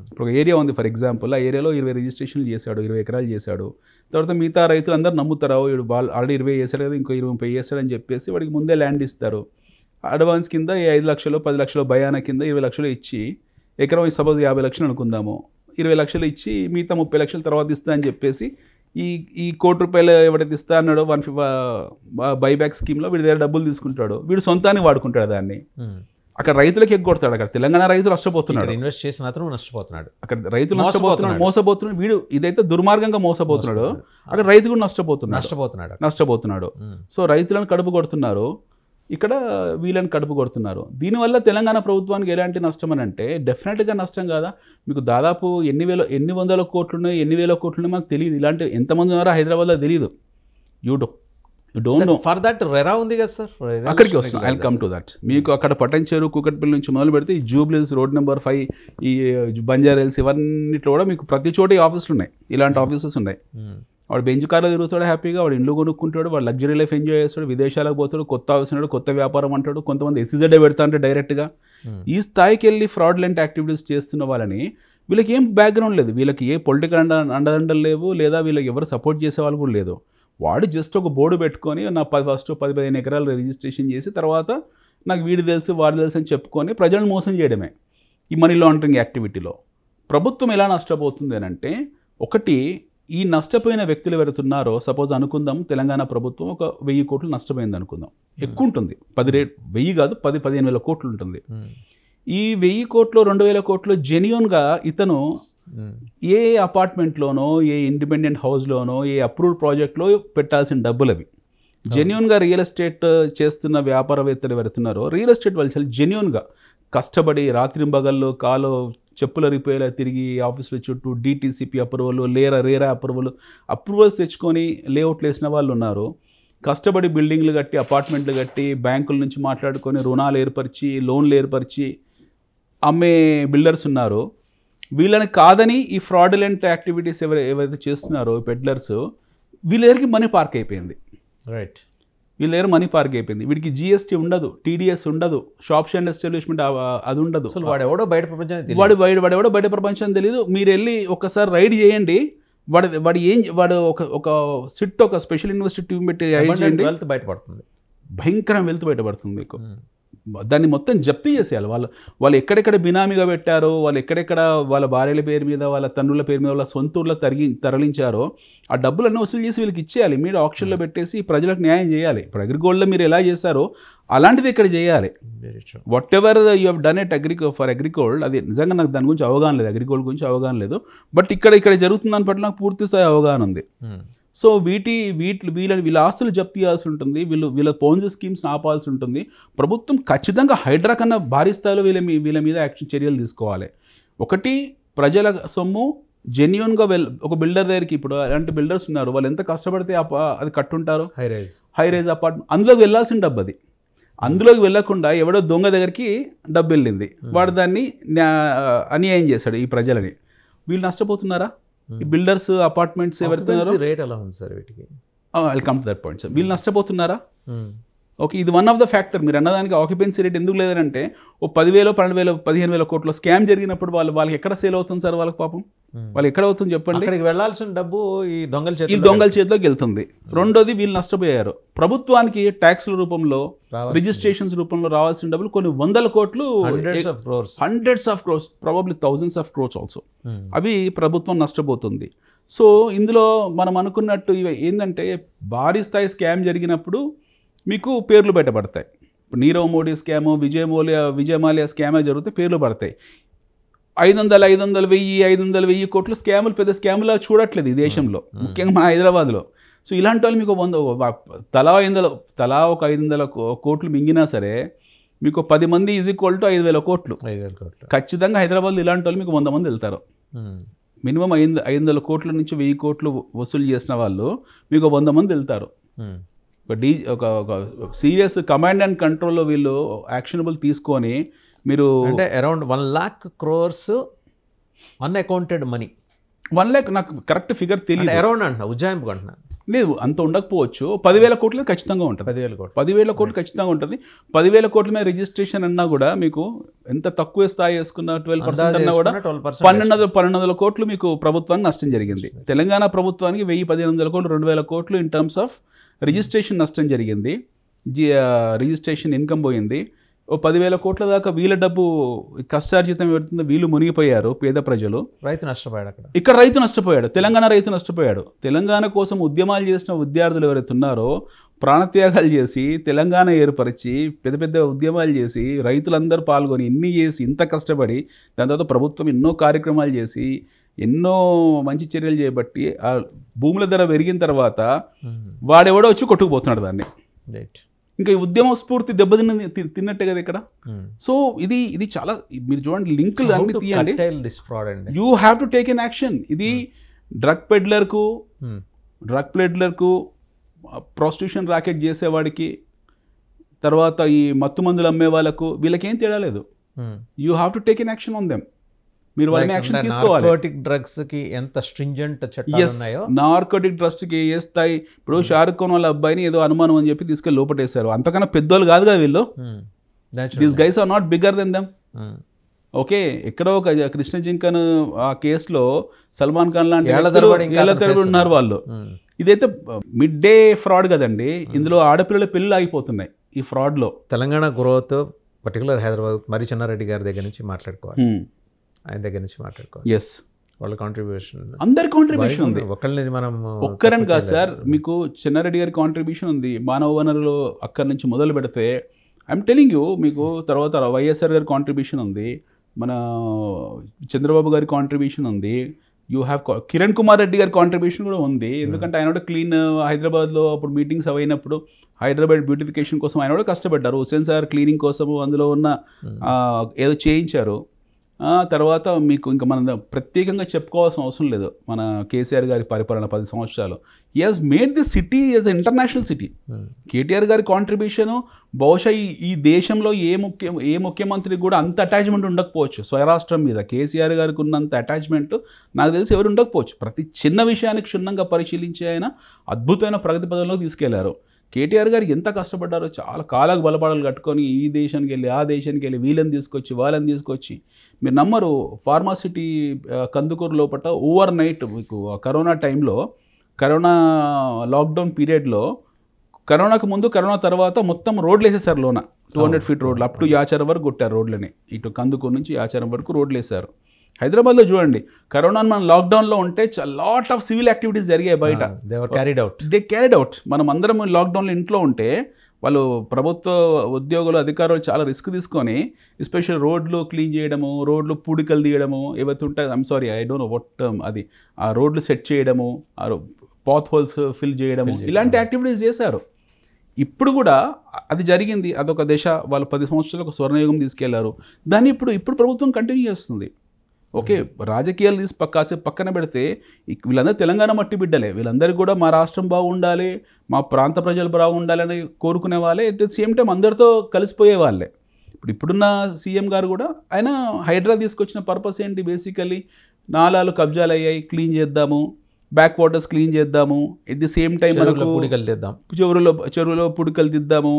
ఇప్పుడు ఒక ఏరియా ఉంది ఫర్ ఎగ్జాంపుల్, ఆ ఏరియాలో 20 రిజిస్ట్రేషన్లు చేశాడు, 20 ఎకరాలు చేశాడు. తర్వాత మిగతా రైతులు అందరూ నమ్ముతారు, వీడు ఆల్రెడీ 20 చేశాడు కదా, ఇంకో 20-30 చేశాడని చెప్పేసి వాడికి ముందే ల్యాండ్ ఇస్తారు. అడ్వాన్స్ కింద 5 లక్షలు 10 లక్షలు భయాన కింద 20 లక్షలు ఇచ్చి, ఎకరం సపోజ్ 50 లక్షలు అనుకుందాము, 20 లక్షలు ఇచ్చి మిగతా 30 లక్షలు తర్వాత ఇస్తా అని చెప్పేసి ఈ ₹1 కోటి ఎవడైతే ఇస్తా అన్నాడో 1 బైబ్యాక్ స్కీమ్లో వీడి దగ్గర డబ్బులు తీసుకుంటాడు, వీడు సొంతానికి వాడుకుంటాడు దాన్ని. అక్కడ రైతులకు ఎగ్గొడతాడు. అక్కడ తెలంగాణ రైతులు నష్టపోతున్నాడు, ఇన్వెస్ట్ చేసిన అతను నష్టపోతున్నాడు, అక్కడ రైతులు నష్టపోతున్నాడు, మోసపోతున్నాడు. వీడు ఇదైతే దుర్మార్గంగా మోసపోతున్నాడు, అక్కడ రైతు కూడా నష్టపోతున్నాడు. సో రైతులను కడుపు కొడుతున్నారు, ఇక్కడ వీళ్ళని కడుపు కొడుతున్నారు. దీనివల్ల తెలంగాణ ప్రభుత్వానికి ఎలాంటి నష్టం అని అంటే డెఫినెట్గా నష్టం కాదా. మీకు దాదాపు ఎన్ని వందల కోట్లు ఉన్నాయి, ఎన్ని వేల కోట్లు ఉన్నాయి మాకు తెలియదు. ఇలాంటి ఎంతమంది ఉన్నారో హైదరాబాద్లో తెలియదు. You don't know. For that RERA ఉంది కదా సార్, అక్కడికి వస్తున్నాం. I come to that. మీకు అక్కడ పటంచెరు కూకట్పల్లి నుంచి మొదలు పెడితే ఈ జూబ్లీహిల్స్ రోడ్ నెంబర్ 5 ఈ బంజారాహిల్స్ ఇవన్నిట్లో కూడా మీకు ప్రతి చోట ఈ ఆఫీసులు ఉన్నాయి, ఇలాంటి ఆఫీసెస్ ఉన్నాయి. వాడు బెంచ్ కార్లో తిరుగుతాడు హ్యాపీగా, వాడు ఇల్లు కొనుక్కుంటాడు, వాడు లగ్జరీ లైఫ్ ఎంజాయ్ చేస్తాడు, విదేశాలకు పోతాడు, కొత్త ఆఫీస్ ఉన్నాడు, కొత్త వ్యాపారం అంటాడు. కొంతమంది ఎస్సీజెడ్ పెడతా అంటే డైరెక్ట్గా ఈ స్థాయికి వెళ్ళి ఫ్రాడ్లెంట్ యాక్టివిటీస్ చేస్తున్న వాళ్ళని వీళ్ళకి ఏం బ్యాక్గ్రౌండ్ లేదు, వీళ్ళకి ఏ పొలిటికల్ అండదండలు లేవు, లేదా వీళ్ళకి ఎవరు సపోర్ట్ చేసే వాళ్ళు కూడా లేదు. వాడు జస్ట్ ఒక బోర్డు పెట్టుకొని నా ఫస్ట్ 10-15 ఎకరాలు రిజిస్ట్రేషన్ చేసి తర్వాత నాకు వీడు తెలుసు వాడు తెలుసు అని చెప్పుకొని ప్రజలను మోసం చేయడమే ఈ మనీ లాండరింగ్ యాక్టివిటీలో. ప్రభుత్వం ఎలా నష్టపోతుంది అని అంటే, ఒకటి ఈ నష్టపోయిన వ్యక్తులు ఎవరుతున్నారో సపోజ్ అనుకుందాం తెలంగాణ ప్రభుత్వం ఒక 1000 కోట్లు నష్టపోయింది అనుకుందాం, ఎక్కువ ఉంటుంది, 1000 కాదు 10-15 వేల కోట్లు ఉంటుంది. ఈ 1000 కోట్లు 2000 కోట్లు జెన్యూన్గా ఇతను ఏ అపార్ట్మెంట్లోనో ఏ ఇండిపెండెంట్ హౌస్లోనో ఏ అప్రూవ్డ్ ప్రాజెక్ట్లో పెట్టాల్సిన డబ్బులు అవి. జెన్యూన్గా రియల్ ఎస్టేట్ చేస్తున్న వ్యాపారవేత్తలు ఎవరుతున్నారో రియల్ ఎస్టేట్ వాళ్ళు చాలా జెన్యూన్గా కష్టపడి రాత్రింబగల్లో చెప్పుల రిపేర్లు తిరిగి ఆఫీసుల చుట్టూ DTCP అప్రూవల్, రేరా అప్రూవల్స్ తెచ్చుకొని లేఅవుట్లు వేసిన వాళ్ళు ఉన్నారు. కష్టపడి బిల్డింగ్లు కట్టి అపార్ట్మెంట్లు కట్టి బ్యాంకుల నుంచి మాట్లాడుకొని రుణాలు ఏర్పరిచి లోన్లు ఏర్పరిచి అమ్మే బిల్డర్స్ ఉన్నారు. వీళ్ళని కాదని ఈ ఫ్రాడులెంట్ యాక్టివిటీస్ ఎవరైతే చేస్తున్నారో పెడ్లర్స్, వీళ్ళ దగ్గరికి మనీ పార్క్ అయిపోయింది. రైట్, వీళ్ళ దగ్గర మనీ పార్క్ అయిపోయింది. వీడికి GST ఉండదు, TDS ఉండదు, షాప్స్ అండ్ ఎస్టాబ్లిష్మెంట్ అది ఉండదు. అసలు వాడెవడో బయట ప్రపంచానికి వాడెవడో బయట ప్రపంచం తెలియదు. మీరు వెళ్ళి ఒకసారి రైడ్ చేయండి, వాడు ఒక సిట్ ఒక స్పెషల్ ఇన్వెస్టిగేటివ్ టీం పెట్టి రైడ్ చేయండి, వెల్త్ బయటపడుతుంది, భయంకరం వెల్త్ బయటపడుతుంది మీకు. దాన్ని మొత్తం జప్తీ చేసేయాలి. వాళ్ళు ఎక్కడెక్కడ బినామీగా పెట్టారో, వాళ్ళు ఎక్కడెక్కడ వాళ్ళ భార్యల పేరు మీద వాళ్ళ తండ్రుల పేరు మీద వాళ్ళ సొంత ఊళ్ళో తరలించారో ఆ డబ్బులన్నీ వసూలు చేసి వీళ్ళకి ఇచ్చేయాలి. మీరు ఆక్షన్లో పెట్టేసి ప్రజలకు న్యాయం చేయాలి. ఇప్పుడు అగ్రిగోల్డ్లో మీరు ఎలా చేశారో అలాంటిది ఇక్కడ చేయాలి. What ever you have done at for AgriGold, అది నిజంగా నాకు దాని గురించి అవగాహన లేదు, అగ్రిగోల్డ్ గురించి అవగాహన లేదు. బట్ ఇక్కడ జరుగుతుందని పట్ల నాకు పూర్తి స్థాయి అవగాహన ఉంది. సో వీళ్ళ ఆస్తులు జప్తు చేయాల్సి ఉంటుంది, వీళ్ళ పోన్జీ స్కీమ్స్ ఆపాల్సి ఉంటుంది. ప్రభుత్వం ఖచ్చితంగా హైడ్రా కన్నా భారీ స్థాయిలో వీళ్ళ మీద యాక్షన్ చర్యలు తీసుకోవాలి. ఒకటి, ప్రజల సొమ్ము జెన్యూన్గా ఒక బిల్డర్ దగ్గరికి, ఇప్పుడు అలాంటి బిల్డర్స్ ఉన్నారు, వాళ్ళు ఎంత కష్టపడితే అది కట్టుంటారు, హై రైజ్ అపార్ట్మెంట్, అందులోకి వెళ్ళాల్సిన డబ్బు అది. అందులోకి వెళ్ళకుండా ఎవడో దొంగ దగ్గరికి డబ్బు వెళ్ళింది, వాడు దాన్ని అన్యాయం చేశాడు ఈ ప్రజలని. వీళ్ళు నష్టపోతున్నారా? ఈ బిల్డర్స్ అపార్ట్మెంట్స్ ఎవరైతే రేట్ ఎలా ఉంది సార్ వీటికి? I will come to that point sir. వీళ్ళు నష్టపోతున్నారా? ఓకే, ఇది వన్ ఆఫ్ ద ఫ్యాక్టర్. మీరు అన్నదానికి ఆక్యుపెన్సీ రేట్ ఎందుకు లేదంటే ఓ 10,000, 12,000, 15,000 కోట్ల స్కామ్ జరిగినప్పుడు వాళ్ళకి ఎక్కడ సేల్ అవుతుంది సార్? వాళ్ళకి పాపం వాళ్ళు ఎక్కడ అవుతుంది చెప్పండి? ఇక్కడికి వెళ్ళాల్సిన డబ్బు ఈ ఈ దొంగల చేతిలోకి వెళ్తుంది. రెండోది వీళ్ళు నష్టపోయారు. ప్రభుత్వానికి ట్యాక్స్ల రూపంలో, రిజిస్ట్రేషన్స్ రూపంలో రావాల్సిన డబ్బులు కొన్ని 100 కోట్లు, hundreds of crores, probably thousands of crores also, అవి ప్రభుత్వం నష్టపోతుంది. సో ఇందులో మనం అనుకున్నట్టు ఇవి ఏంటంటే భారీ స్థాయి స్కామ్ జరిగినప్పుడు మీకు పేర్లు బయటపడతాయి. ఇప్పుడు నీరవ్ మోడీ స్కాము, విజయ్ మాల్యా స్కామే జరిగితే పేర్లు పడతాయి. 500, 1000 కోట్లు స్కాములు పెద్ద స్కాములా చూడట్లేదు ఈ దేశంలో, ముఖ్యంగా మన హైదరాబాద్లో. సో ఇలాంటి వాళ్ళు మీకు తలా ఒక 500 కోట్లు మింగినా సరే మీకు 10 మంది ఈజ్ ఈక్వల్ టు 5,000 కోట్లు. ఖచ్చితంగా హైదరాబాద్లో ఇలాంటి వాళ్ళు మీకు 100 మంది వెళ్తారు. మినిమం 500 కోట్ల నుంచి 1000 కోట్లు వసూలు చేసిన వాళ్ళు మీకు 100 మంది వెళ్తారు. ఒక సీరియస్ కమాండ్ అండ్ కంట్రోల్లో వీళ్ళు యాక్షనబుల్ తీసుకొని మీరు అంటే around 1 lakh crores unaccounted money. 1 lakh నాకు కరెక్ట్ ఫిగర్ తెలియదు, అరౌండ్ అంటున్నా, ఉజ్జాయింపు అంటున్నాను. లేదు అంత ఉండకపోవచ్చు. 10,000 కోట్లు ఖచ్చితంగా ఉంటుంది. 10,000 కోట్లు ఖచ్చితంగా ఉంటుంది. 10,000 కోట్ల మీద రిజిస్ట్రేషన్ అన్నా కూడా మీకు ఎంత తక్కువ స్థాయి వేసుకున్న 12% అన్నా కూడా 1,200 కోట్లు మీకు ప్రభుత్వానికి నష్టం జరిగింది. తెలంగాణ ప్రభుత్వానికి 1,100-1,500 కోట్లు, 2,000 కోట్లు ఇన్ టర్మ్స్ ఆఫ్ రిజిస్ట్రేషన్ నష్టం జరిగింది. రిజిస్ట్రేషన్ ఇన్కమ్ పోయింది. ఓ 10,000 కోట్ల దాకా వీళ్ళ డబ్బు కష్టార్జితం పెడుతుందో వీళ్ళు మునిగిపోయారు, పేద ప్రజలు. రైతు నష్టపోయాడు. ఇక్కడ రైతు నష్టపోయాడు, తెలంగాణ రైతు నష్టపోయాడు. తెలంగాణ కోసం ఉద్యమాలు చేసిన విద్యార్థులు ఎవరైతే ఉన్నారో ప్రాణత్యాగాలు చేసి తెలంగాణ ఏర్పరిచి పెద్ద పెద్ద ఉద్యమాలు చేసి రైతులందరూ పాల్గొని ఇన్ని చేసి ఇంత కష్టపడి దాని తర్వాత ప్రభుత్వం ఎన్నో కార్యక్రమాలు చేసి ఎన్నో మంచి చర్యలు చేయబట్టి ఆ భూముల ధర పెరిగిన తర్వాత వాడెవడో వచ్చి కొట్టుకుపోతున్నాడు దాన్ని. ఇంకా ఈ ఉద్యమ స్ఫూర్తి తిన్నట్టే కదా ఇక్కడ. సో ఇది చాలా మీరు చూడండి లింకులు అన్ని తీయండి. You have to take an action. ఇది డ్రగ్ పెడ్లర్కు ప్రాస్టిట్యూషన్ రాకెట్ చేసేవాడికి, తర్వాత ఈ మత్తు మందులు అమ్మే వాళ్ళకు వీళ్ళకేం తేడా లేదు. You have to take an action on them. మీరు వాళ్ళని యాక్షన్ తీసుకోవాలి. నార్కోటిక్ డ్రగ్స్ కి ఎంత స్ట్రింజెంట్ చట్టాలు ఉన్నాయో, నార్కోటిక్ డ్రగ్స్ కి ఏ స్థాయి. ఇప్పుడు షారుఖ్ ఖాన్ వాళ్ళ అబ్బాయిని ఏదో అనుమానం అని చెప్పి తీసుకెళ్ళి లోపటేశారు. అంతకన్నా పెద్దోళ్ళు కాదు కదా వీళ్ళు. These guys are not bigger than them. Okay, ఎక్కడో ఒక కృష్ణ జింకన్ ఆ కేసులో సల్మాన్ ఖాన్ లాంటి ఏళ్ల తరబడి ఉన్నారు వాళ్ళు. ఇదైతే మిడ్ డే ఫ్రాడ్ కదండి. ఇందులో ఆడపిల్లల పెళ్ళి ఆగిపోతున్నాయి ఈ ఫ్రాడ్ లో. తెలంగాణ గ్రోత్ పర్టికులర్ హైదరాబాద్ మరి చెన్నారెడ్డి గారి దగ్గర నుంచి మాట్లాడుకోవాలి, ఆయన దగ్గర నుంచి మాట్లాడుకోవాలి. ఎస్, వాళ్ళ కాంట్రిబ్యూషన్, అందరి కాంట్రిబ్యూషన్ ఉంది. ఒకళ్ళని మనం ఒక్కరని కాదు సార్, మీకు చెన్నారెడ్డి గారి కాంట్రిబ్యూషన్ ఉంది. మానవ వనరులు అక్కడి నుంచి మొదలు పెడితే ఐఎమ్ టెలింగ్ యూ, మీకు తర్వాత వైఎస్ఆర్ గారి కాంట్రిబ్యూషన్ ఉంది, మన చంద్రబాబు గారి కాంట్రిబ్యూషన్ ఉంది, యూ హ్యావ్ కిరణ్ కుమార్ రెడ్డి గారి కాంట్రిబ్యూషన్ కూడా ఉంది. ఎందుకంటే ఆయన కూడా క్లీన్ హైదరాబాద్లో అప్పుడు మీటింగ్స్ అయినప్పుడు హైదరాబాద్ బ్యూటిఫికేషన్ కోసం ఆయన కూడా కష్టపడ్డారు. హుస్సేన్ సార్ క్లీనింగ్ కోసము అందులో ఉన్న ఏదో చేయించారు. తర్వాత మీకు ఇంకా మనం ప్రత్యేకంగా చెప్పుకోవాల్సిన అవసరం లేదు. మన కేసీఆర్ గారి పరిపాలన 10 సంవత్సరాలు, he has made the city as a international city. KTR గారి కాంట్రిబ్యూషను బహుశా ఈ దేశంలో ఏ ముఖ్యమంత్రికి కూడా అంత అటాచ్మెంట్ ఉండకపోవచ్చు స్వరాష్ట్రం మీద. కేసీఆర్ గారికి ఉన్నంత అటాచ్మెంట్ నాకు తెలిసి ఎవరు ఉండకపోవచ్చు. ప్రతి చిన్న విషయానికి క్షుణ్ణంగా పరిశీలించి ఆయన అద్భుతమైన ప్రగతి పదంలో తీసుకెళ్లారు. కేటీఆర్ గారు ఎంత కష్టపడ్డారో, చాలా కాలకు బలపడాలు కట్టుకొని ఈ దేశానికి వెళ్ళి ఆ దేశానికి వెళ్ళి వీళ్ళని తీసుకొచ్చి వాళ్ళని తీసుకొచ్చి, మీరు నమ్మరు, ఫార్మాసిటీ కందుకూరు లోపల ఓవర్ నైట్ మీకు కరోనా టైంలో, కరోనా లాక్డౌన్ పీరియడ్లో, కరోనాకు ముందు కరోనా తర్వాత మొత్తం రోడ్లు వేసేసారు లోన. 200 feet రోడ్లు అప్ టు యాచారం వరకు కొట్టారు రోడ్లని. ఇటు కందుకూరు నుంచి యాచారం వరకు రోడ్లు వేశారు. హైదరాబాద్లో చూడండి, కరోనా మనం లాక్డౌన్లో ఉంటే లాట్ ఆఫ్ సివిల్ యాక్టివిటీస్ జరిగాయి బయట. They carried out. మనం అందరం లాక్డౌన్లో ఇంట్లో ఉంటే వాళ్ళు ప్రభుత్వ ఉద్యోగులు అధికారులు చాలా రిస్క్ తీసుకొని ఎస్పెషల్ రోడ్లు క్లీన్ చేయడము, రోడ్లు పూడికలు తీయడము, ఏవైతే ఉంటాయి, I'm sorry I don't know what term, అది ఆ రోడ్లు సెట్ చేయడము, ఆ పాత్ హోల్స్ ఫిల్ చేయడము, ఇలాంటి యాక్టివిటీస్ చేశారు. ఇప్పుడు కూడా అది జరిగింది. అదొక దశ. వాళ్ళు 10 సంవత్సరాలు ఒక స్వర్ణయుగం తీసుకెళ్లారు. దాన్ని ఇప్పుడు ప్రభుత్వం కంటిన్యూ చేస్తుంది. ఓకే, రాజకీయాలు కాసేపు పక్కన పెడితే వీళ్ళందరూ తెలంగాణ మట్టి బిడ్డలే. వీళ్ళందరికీ కూడా మా రాష్ట్రం బాగుండాలి, మా ప్రాంత ప్రజలు బాగుండాలని కోరుకునే వాళ్ళే. అట్ ద సేమ్ టైం అందరితో కలిసిపోయే వాళ్ళే. ఇప్పుడున్న సీఎం గారు కూడా ఆయన హైడ్రా తీసుకొచ్చిన పర్పస్ ఏంటి? బేసికలీ నాలాలు కబ్జాలు అయ్యాయి, క్లీన్ చేద్దాము, బ్యాక్ వాటర్స్ క్లీన్ చేద్దాము, ఎట్ ది సేమ్ టైం మనకు చెరువులో పుడికలు దిద్దాము,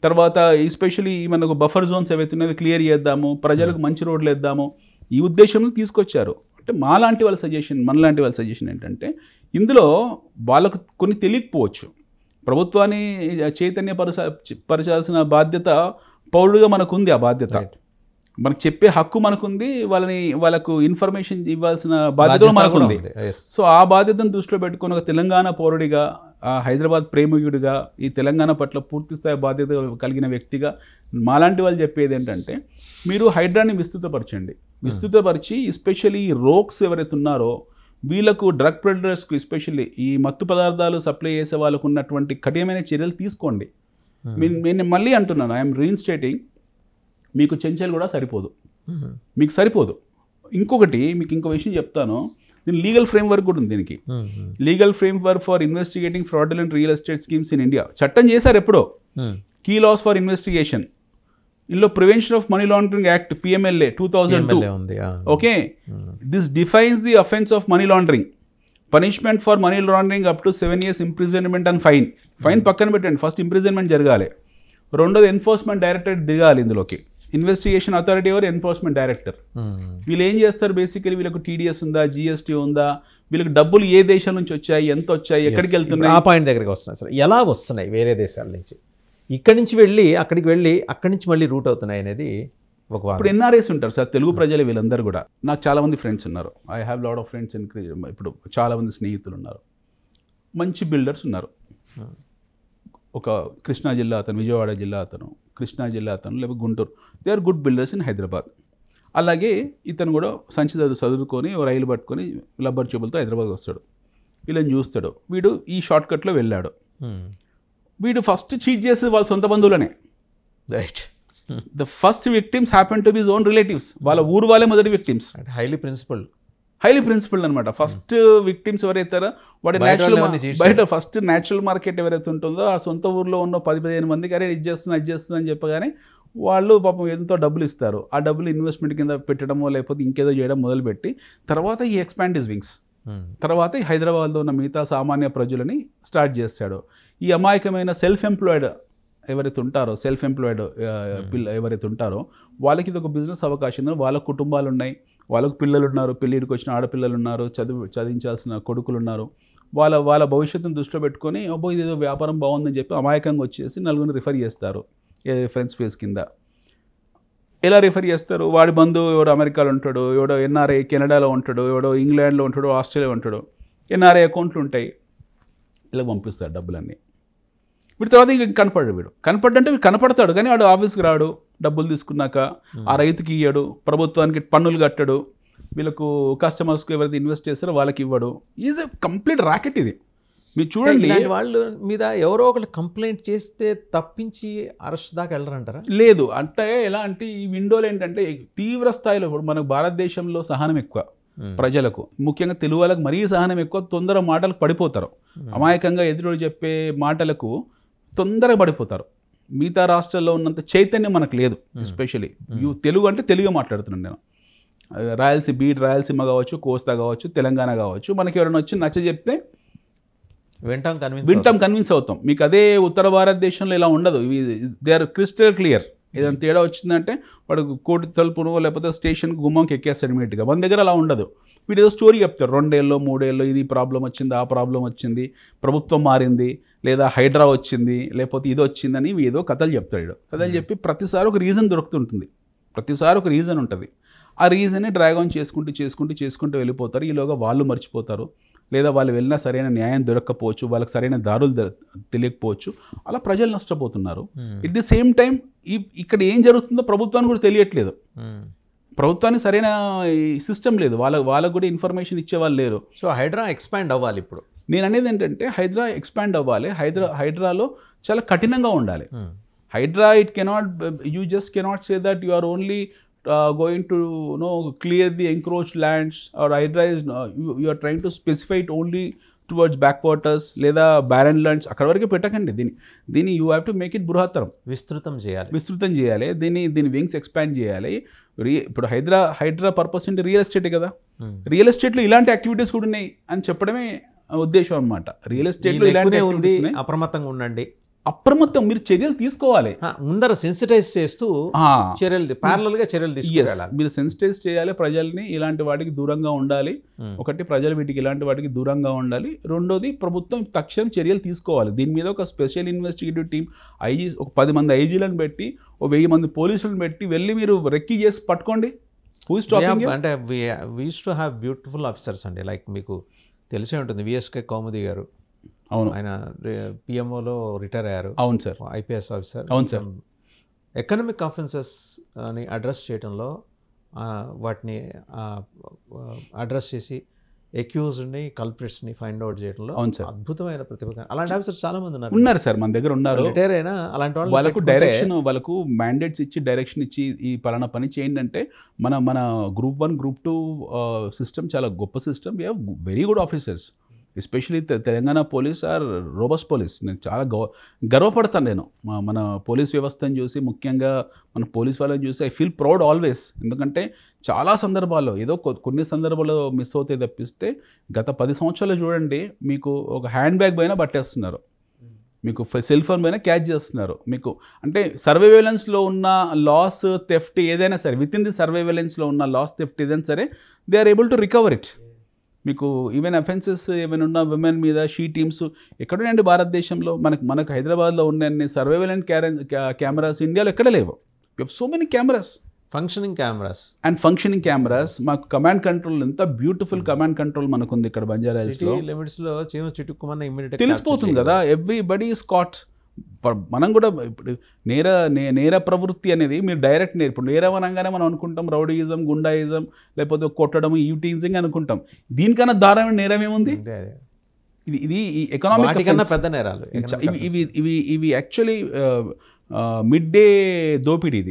తర్వాత ఎస్పెషలీ మనకు బఫర్ జోన్స్ ఏవైతే ఉన్నాయో క్లియర్ చేద్దాము, ప్రజలకు మంచి రోడ్లు వేద్దాము, ఈ ఉద్దేశంలో తీసుకొచ్చారు. అంటే మనలాంటి వాళ్ళ సజెషన్ ఏంటంటే ఇందులో వాళ్ళకు కొన్ని తెలియకపోవచ్చు. ప్రభుత్వాన్ని చైతన్యపరచాల్సిన బాధ్యత పౌరుడుగా మనకుంది. ఆ బాధ్యత మనకు చెప్పే హక్కు మనకుంది, వాళ్ళకు ఇన్ఫర్మేషన్ ఇవ్వాల్సిన బాధ్యత మనకుంది. సో ఆ బాధ్యతను దృష్టిలో పెట్టుకుని ఒక తెలంగాణ పౌరుడిగా, హైదరాబాద్ ప్రేమికుడిగా, ఈ తెలంగాణ పట్ల పూర్తిస్థాయి బాధ్యత కలిగిన వ్యక్తిగా మాలాంటి వాళ్ళు చెప్పేది ఏంటంటే మీరు హైడ్రాని విస్తృతపరిచి ఎస్పెషల్లీ ఈ రోక్స్ ఎవరైతే ఉన్నారో వీళ్ళకు, డ్రగ్ ప్రెడర్స్కు, ఎస్పెషల్లీ ఈ మత్తు పదార్థాలు సప్లై చేసే వాళ్ళకు ఉన్నటువంటి కఠినమైన చర్యలు తీసుకోండి. నేను మళ్ళీ అంటున్నాను, ఐఎమ్ రీఇన్స్టేటింగ్, మీకు చెంచల్ కూడా సరిపోదు. ఇంకొకటి మీకు ఇంకో విషయం చెప్తాను, దీని లీగల్ ఫ్రేమ్వర్క్ కూడా ఉంది. దీనికి legal framework for investigating fraudulent real estate schemes in India చట్టం చేశారు ఎప్పుడో. కీ లాస్ ఫర్ ఇన్వెస్టిగేషన్, ఇందులో prevention of money laundering act PMLA 2002. Okay, this defines the offence of money laundering, punishment for money laundering up to 7 years imprisonment and fine పక్కన పెట్టండి. First imprisonment జరగాలి, రెండోది enforcement directorate దిగాలి ఇందులోకి. Investigation authority ఎవరు? Enforcement director. వీళ్ళు ఏం చేస్తారు బేసికలీ, వీళ్ళకు TDS ఉందా, GST ఉందా, వీళ్ళకి డబ్బులు ఏ దేశం నుంచి వచ్చాయి, ఎంత వచ్చాయి, ఎక్కడికి వెళ్తున్నాయి, ఆ పాయింట్ దగ్గరికి వస్తున్నాయి. సార్ ఎలా వస్తున్నాయి వేరే దేశాల నుంచి, ఇక్కడి నుంచి వెళ్ళి అక్కడికి వెళ్ళి అక్కడి నుంచి మళ్ళీ రూట్ అవుతున్నాయి అనేది ఒక. ఇప్పుడు NRIs ఉంటారు సార్, తెలుగు ప్రజలు వీళ్ళందరూ కూడా. నాకు చాలామంది ఫ్రెండ్స్ ఉన్నారు, I have lot of friends in. ఇప్పుడు చాలామంది స్నేహితులు ఉన్నారు, మంచి బిల్డర్స్ ఉన్నారు. ఒక కృష్ణా జిల్లా అతను, విజయవాడ జిల్లా అతను, కృష్ణా జిల్లా అతను, లేకపోతే Guntur, they are good builders in Hyderabad. అలాగే ఇతను కూడా సంచి చదువుకొని రైలు పట్టుకొని రబ్బర్ చెప్పులతో హైదరాబాద్కి వస్తాడు. వీళ్ళని చూస్తాడు, వీడు ఈ షార్ట్ కట్లో వెళ్ళాడు. వీడు ఫస్ట్ చీట్ చేసేది వాళ్ళ సొంత బంధువులనే. Right, the first victims happen to be his own relatives. వాళ్ళ ఊరు వాళ్ళే మొదటి విక్టిమ్స్. హైలీ ప్రిన్సిపల్డ్ అనమాట. ఫస్ట్ విక్టిమ్స్ ఎవరైతారో వాడి బయట ఫస్ట్ న్యాచురల్ మార్కెట్ ఎవరైతే ఉంటుందో ఆ సొంత ఊర్లో ఉన్న 10-15 మందికి అరే ఇది చేస్తున్నా అని చెప్పగానే వాళ్ళు పాపం ఎంతో డబ్బులు ఇస్తారు. ఆ డబ్బులు ఇన్వెస్ట్మెంట్ కింద పెట్టడమో లేకపోతే ఇంకేదో చేయడం మొదలుపెట్టి తర్వాత ఈ ఎక్స్పాండ్ హిస్ వింగ్స్. తర్వాత హైదరాబాద్లో ఉన్న మిగతా సామాన్య ప్రజలని స్టార్ట్ చేస్తాడు. ఈ అమాయకమైన సెల్ఫ్ ఎంప్లాయిడ్ ఎవరైతే ఉంటారో వాళ్ళకి ఇది ఒక బిజినెస్ అవకాశం ఉంది. వాళ్ళ కుటుంబాలు ఉన్నాయి, వాళ్ళకు పిల్లలు ఉన్నారు, పెళ్ళిడికి వచ్చిన ఆడపిల్లలు ఉన్నారు, చదివించాల్సిన కొడుకులు ఉన్నారు. వాళ్ళ భవిష్యత్తును దృష్టిలో పెట్టుకొని అబ్బో ఇదేదో వ్యాపారం బాగుందని చెప్పి అమాయకంగా వచ్చేసి నలుగురిని రిఫర్ చేస్తారు రిఫరెన్స్ ఫేస్ కింద. ఎలా రిఫర్ చేస్తారు? వాడి బంధువు ఎవడో అమెరికాలో ఉంటాడు, ఎవడో NRI కెనడాలో ఉంటాడు, ఎవడో ఇంగ్లాండ్లో ఉంటాడు, ఆస్ట్రేలియా ఉంటాడు. NRI అకౌంట్లు ఉంటాయి, ఇలా పంపిస్తాడు డబ్బులన్నీ. వీడి తర్వాత ఇంక కనపడ్డంటే వీడు కనపడతాడు కానీ వాడు ఆఫీస్కి రాడు. డబ్బులు తీసుకున్నాక ఆ రైతుకి ఇయ్యడు, ప్రభుత్వానికి పన్నులు కట్టడు, వీళ్ళకు కస్టమర్స్కి ఎవరైతే ఇన్వెస్ట్ చేస్తారో వాళ్ళకి ఇవ్వడు. ఈజ్ ఎ కంప్లీట్ ర్యాకెట్ ఇది. మీరు చూడండి, వాళ్ళ మీద ఎవరో ఒకళ్ళు కంప్లైంట్ చేస్తే తప్పించి అరెస్ట్ దాకా వెళ్ళరంటారా? లేదు. అంటే ఎలా అంటే ఈ విండోలు ఏంటంటే తీవ్ర స్థాయిలో ఇప్పుడు మనకు భారతదేశంలో సహనం ఎక్కువ ప్రజలకు, ముఖ్యంగా తెలుగు వాళ్ళకి మరీ సహనం ఎక్కువ. తొందర మాటలకు పడిపోతారు, అమాయకంగా ఎదురు చెప్పే మాటలకు తొందరగా పడిపోతారు. మిగతా రాష్ట్రాల్లో ఉన్నంత చైతన్యం మనకు లేదు. ఎస్పెషలీ తెలుగు అంటే తెలుగు మాట్లాడుతున్నాను నేను. రాయలసీమ కావచ్చు, కోస్తా కావచ్చు, తెలంగాణ కావచ్చు, మనకి ఎవరైనా వచ్చి నచ్చ చెప్తే వింటాం, కన్విన్స్ అవుతాం. మీకు అదే ఉత్తర భారతదేశంలో ఇలా ఉండదు. They are crystal clear. ఏదైనా తేడా వచ్చిందంటే వాడు కోటి తలుపును లేకపోతే స్టేషన్కి గుమ్మంకి ఎక్కేస్తాడు ఇమీడియట్గా. మన దగ్గర అలా ఉండదు. వీడు ఏదో స్టోరీ చెప్తారు, 2 ఏళ్ళలో 3 ఏళ్ళలో ఇది ప్రాబ్లం వచ్చింది, ఆ ప్రాబ్లం వచ్చింది, ప్రభుత్వం మారింది, లేదా హైడ్రా వచ్చింది, లేకపోతే ఇది వచ్చిందని ఏదో కథలు చెప్తాడు. కథలు చెప్పి ప్రతిసారి ఒక రీజన్ దొరుకుతుంటుంది, ప్రతిసారి ఒక రీజన్ ఉంటుంది. ఆ రీజన్ని డ్రాగ్ ఆన్ చేసుకుంటూ వెళ్ళిపోతారు. ఈలోగా వాళ్ళు మర్చిపోతారు, లేదా వాళ్ళు వెళ్ళినా సరైన న్యాయం దొరక్కపోవచ్చు, వాళ్ళకి సరైన దారులు తెలియకపోవచ్చు. అలా ప్రజలు నష్టపోతున్నారు. ఎట్ ది సేమ్ టైం ఇక్కడ ఏం జరుగుతుందో ప్రభుత్వానికి కూడా తెలియట్లేదు. ప్రభుత్వానికి సరైన సిస్టమ్ లేదు, వాళ్ళకు కూడా ఇన్ఫర్మేషన్ ఇచ్చేవాళ్ళు లేరు. సో హైడ్రా ఎక్స్పాండ్ అవ్వాలి. ఇప్పుడు నేను అనేది ఏంటంటే హైడ్రా ఎక్స్పాండ్ అవ్వాలి. హైడ్రాలో చాలా కఠినంగా ఉండాలి. Hydraa you just cannot say that you are only going to clear the encroached lands, or Hydra is you are trying to specify it only towards backwaters లేదా barren lands. అక్కడ వరకే పెట్టకండి దీన్ని you have to make it బృహత్తరం, విస్తృతం చేయాలి. దీని wings expand చేయాలి. ఇప్పుడు హైడ్రా పర్పస్ అంటే రియల్ ఎస్టేట్ కదా, రియల్ ఎస్టేట్లో ఇలాంటి యాక్టివిటీస్ కూడా ఉన్నాయి అని చెప్పడమే ఉద్దేశం అనమాట. రియల్ ఎస్టేట్లో ఇలాంటి ఉంది, అప్రమత్తంగా ఉండండి. అప్రమత్తం, మీరు చర్యలు తీసుకోవాలి. ముందర సెన్సిటైజ్ చేస్తూ ఆ, ప్యారలల్ గా చర్యలు yes, తీసుకెళ్ళాలి. మీరు సెన్సిటైజ్ చేయాలి ప్రజల్ని, ఇలాంటి వాటికి దూరంగా ఉండాలి. ఒకటి, ప్రజలు వీటికి ఇలాంటి వాటికి దూరంగా ఉండాలి. రెండోది, ప్రభుత్వం తక్షణం చర్యలు తీసుకోవాలి. దీని మీద ఒక స్పెషల్ ఇన్వెస్టిగేటివ్ టీం, ఐజీ, ఒక 10 మంది ఐజీలను పెట్టి, ఒక 1000 మంది పోలీసులను పెట్టి వెళ్ళి మీరు రెక్కి చేసి పట్టుకోండి. Who is stopping you? అంటే we used to have beautiful officers అండి. లైక్ మీకు తెలిసే ఉంటుంది విఎస్కే కౌముది గారు. అవును, ఆయన పిఎంఓలో రిటైర్ అయ్యారు. అవును సార్, ఐపీఎస్ ఆఫీసర్. అవును సార్. ఎకనామిక్ ఆఫెన్సెస్ అని అడ్రస్ చేయడంలో వాటిని అడ్రస్ చేసి అక్యూజ్డ్ని, కల్ప్రిట్స్ని ఫైండ్ అవుట్ చేయడంలో అవును సార్, అద్భుతమైన ప్రతిభ. అలాంటి ఆఫీసర్స్ చాలా మంది ఉన్నారు సార్, మన దగ్గర ఉన్నారు. రిటైర్ అయినా అలాంటి వాళ్ళకు డైరెక్షన్, వాళ్ళకు మ్యాండేట్స్ ఇచ్చి డైరెక్షన్ ఇచ్చి ఈ పలానా పని చేయండి అంటే, మన గ్రూప్ 1 గ్రూప్ 2 సిస్టమ్ చాలా గొప్ప system. We have very good officers. Especially Telangana police are robust police. నేను చాలా గర్వపడతాను నేను మన పోలీస్ వ్యవస్థను చూసి, ముఖ్యంగా మన పోలీస్ వాళ్ళని చూసి. I feel proud always. ఎందుకంటే చాలా సందర్భాల్లో, ఏదో కొన్ని సందర్భాల్లో మిస్ అవుతాయి తప్పిస్తే, గత 10 సంవత్సరాలు చూడండి, మీకు ఒక హ్యాండ్ బ్యాగ్ పైన పట్టేస్తున్నారు, మీకు సెల్ ఫోన్ పైన క్యాచ్ చేస్తున్నారు. మీకు అంటే సర్వైలెన్స్లో ఉన్న లాస్, థెఫ్ట్ ఏదైనా సరే, విత్ ఇన్ ది సర్వైలెన్స్లో ఉన్న లాస్, థెఫ్ట్ ఏదైనా సరే, they are able to recover it. మీకు ఈవెన్ అఫెన్సెస్ ఏమైనా ఉన్న విమెన్ మీద షీ టీమ్స్ ఎక్కడున్నాయండి భారతదేశంలో? మనకు హైదరాబాద్లో ఉన్న సర్వైలెంట్ కెమెరాస్ ఇండియాలో ఎక్కడ లేవు. You have so many cameras, functioning cameras. మాకు కమాండ్ కంట్రోల్, ఎంత బ్యూటిఫుల్ కమాండ్ కంట్రోల్ మనకు ఉంది ఇక్కడ బంజారా హిల్స్లో. లిమిట్స్లో చిటుక్కుమన్న ఇమ్మీడియట్ తెలిసిపోతుంది కదా, ఎవ్రీబడి ఈస్ కాట్. మనం కూడా ఇప్పుడు నేర ప్రవృత్తి అనేది మీరు డైరెక్ట్ ఇప్పుడు నేరం అనగానే మనం అనుకుంటాం రౌడీయిజం, గుండాయిజం, లేకపోతే కొట్టడం, ఈటీజింగ్ అనుకుంటాం. దీనికన్నా దారుణమైన నేరం ఏముంది? ఇది ఎకనామిక్ పెద్ద నేరాలు. ఇవి యాక్చువల్లీ మిడ్ డే దోపిడీ.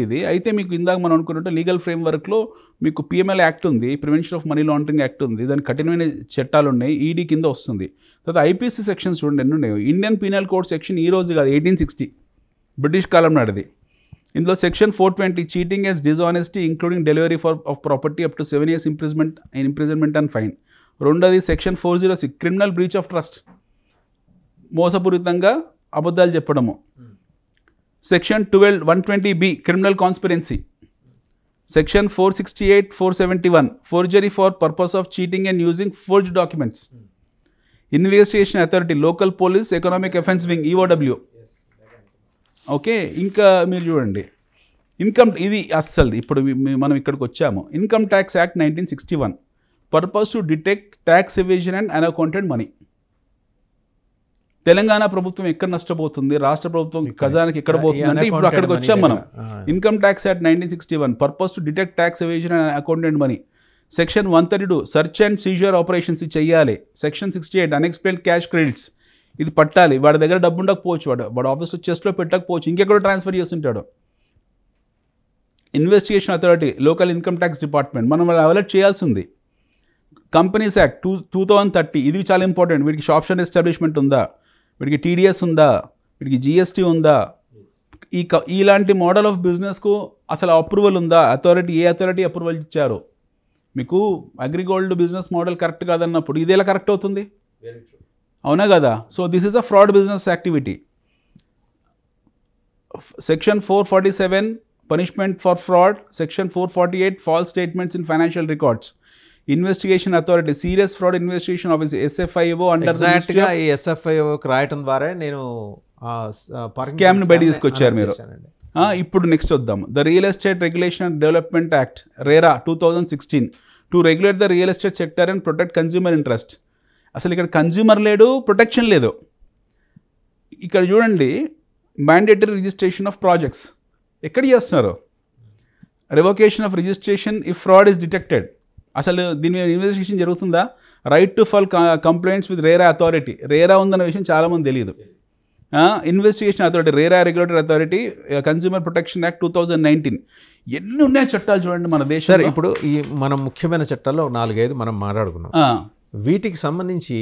ఇది అయితే మీకు ఇందాక మనం అనుకున్నట్టు లీగల్ ఫ్రేమ్వర్క్లో మీకు పిఎంఎల్ యాక్ట్ ఉంది, prevention of money laundering act ఉంది, దాని కఠినమైన చట్టాలు ఉన్నాయి, ఈడీ కింద వస్తుంది. తర్వాత ఐపీసీ సెక్షన్స్ చూడండి ఎన్ని ఉన్నాయో. ఇండియన్ పీనల్ కోడ్ సెక్షన్ ఈ రోజు కాదు, 1860 బ్రిటిష్ కాలం నాటిది. ఇందులో section 420 cheating as dishonesty including delivery of property up to 7 years imprisonment and fine. రెండోది section 406 criminal breach of trust, మోసపూరితంగా అబద్ధాలు చెప్పడము. Section 120B criminal conspiracy. Section 468, 471 forgery for purpose of cheating and using forged documents. Investigation authority, local police, economic offence wing, EOW. Okay, ఇంకా మీరు చూడండి income, ఇది అస్సలు ఇప్పుడు మనం ఇక్కడికి వచ్చాము. Income tax act 1961 purpose to detect tax evasion and unaccounted money. Telangana ప్రభుత్వం ఎక్కడ నష్టపోతుంది, రాష్ట్ర ప్రభుత్వం ఖజానాకి ఎక్కడ పోతుంది అంటే ఇప్పుడు అక్కడికి వచ్చాం మనం. Income tax act 1961 purpose to detect tax evasion and accounted money. Section 132 search and seizure operations చేయాలి. సెక్షన్ 68 అన్ఎక్స్ప్లెయిన్డ్ క్యాష్ క్రెడిట్స్, ఇది పట్టాలి. వాడి దగ్గర డబ్బు ఉండకపోవచ్చు, వాడు ఆఫీస్లో చెస్ట్లో పెట్టకపోవచ్చు, ఇంకెక్కడో ట్రాన్స్ఫర్ చేస్తుంటాడు. Investigation authority, local income tax department, మనం వాళ్ళు అలర్ట్ చేయాల్సింది. కంపెనీస్ యాక్ట్ 2030, ఇది చాలా ఇంపార్టెంట్. వీటికి షాప్స్ అండ్ ఎస్టాబ్లిష్మెంట్ ఉందా, వీటికి TDS ఉందా, వీటికి GST ఉందా, ఇలాంటి మోడల్ ఆఫ్ బిజినెస్కు అసలు అప్రూవల్ ఉందా, ఏ అథారిటీ అప్రూవల్ ఇచ్చారు. మీకు అగ్రిగోల్డ్ బిజినెస్ మోడల్ కరెక్ట్ కాదన్నప్పుడు ఇది ఎలా కరెక్ట్ అవుతుంది? అవునా కదా? So this is a fraud business activity. Section 447 punishment for fraud. Section 448 false statements in financial records. Investigation authority, serious fraud investigation office, SFIO under ఈ SFIOకి రాయటం ద్వారా నేను స్కామ్ని బయట తీసుకొచ్చారు మీరు. ఇప్పుడు నెక్స్ట్ వద్దాం. The real estate regulation and development act, RERA 2016 to regulate the real estate sector and protect consumer interest. అసలు ఇక్కడ కన్జ్యూమర్ లేడు, ప్రొటెక్షన్ లేదు. ఇక్కడ చూడండి, మ్యాండేటరీ రిజిస్ట్రేషన్ ఆఫ్ ప్రాజెక్ట్స్ ఎక్కడ చేస్తున్నారు? Revocation of registration if fraud is detected. అసలు దీని మీద ఇన్వెస్టిగేషన్ జరుగుతుందా? Right to file complaints with RERA authority. RERA ఉందన్న విషయం చాలామంది తెలియదు. Investigation authority, RERA regulatory authority, consumer protection act 2019. ఎన్ని ఉన్నాయి చట్టాలు చూడండి మన దేశంలో. ఇప్పుడు ఈ మనం ముఖ్యమైన చట్టాల్లో 4-5 మనం మాట్లాడుకున్నాం. వీటికి సంబంధించి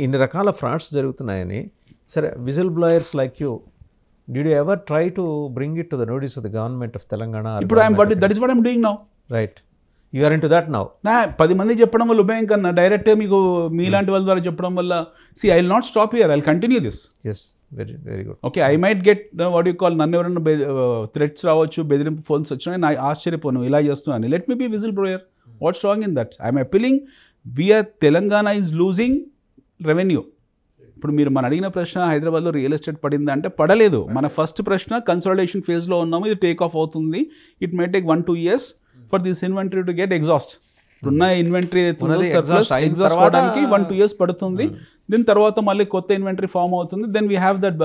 ఇన్ని రకాల ఫ్రాడ్స్ జరుగుతున్నాయని, సరే, whistle blowers like you, did you ever try to bring it to the notice of the government of Telangana? ఇప్పుడు that is what I am doing now. Right. You are into that now. నా 10 మంది చెప్పడం వల్ల ఉపయోగం కన్నా డైరెక్ట్గా మీకు మీలాంటి వాళ్ళ ద్వారా చెప్పడం వల్ల I will not stop here, I will continue this. Yes, very very good. Okay, I might get what you call, నన్ను ఎవరైనా థ్రెట్స్ రావచ్చు, బెదిరింపు ఫోన్స్ వచ్చినా నా ఆశ్చర్యపోను ఇలా చేస్తున్నాను. Let me be whistle blower, what's wrong in that? I'm appealing, we're Telangana is losing revenue. ఇప్పుడు మీరు మన అడిగిన ప్రశ్న హైదరాబాద్లో రియల్ ఎస్టేట్ పడిందా అంటే పడలేదు. మన ఫస్ట్ ప్రశ్న కన్సాలిడేషన్ ఫేజ్లో ఉన్నాము, ఇది టేక్ ఆఫ్ అవుతుంది, it may take 1-2 years for this inventory to get exhaust. ఇప్పుడున్న ఇన్వెంటరీ ఎగ్జాస్ట్ అవడానికి 1-2 years పడుతుంది. దీని తర్వాత మళ్ళీ కొత్త ఇన్వెంటరీ ఫామ్ అవుతుంది. Then we have that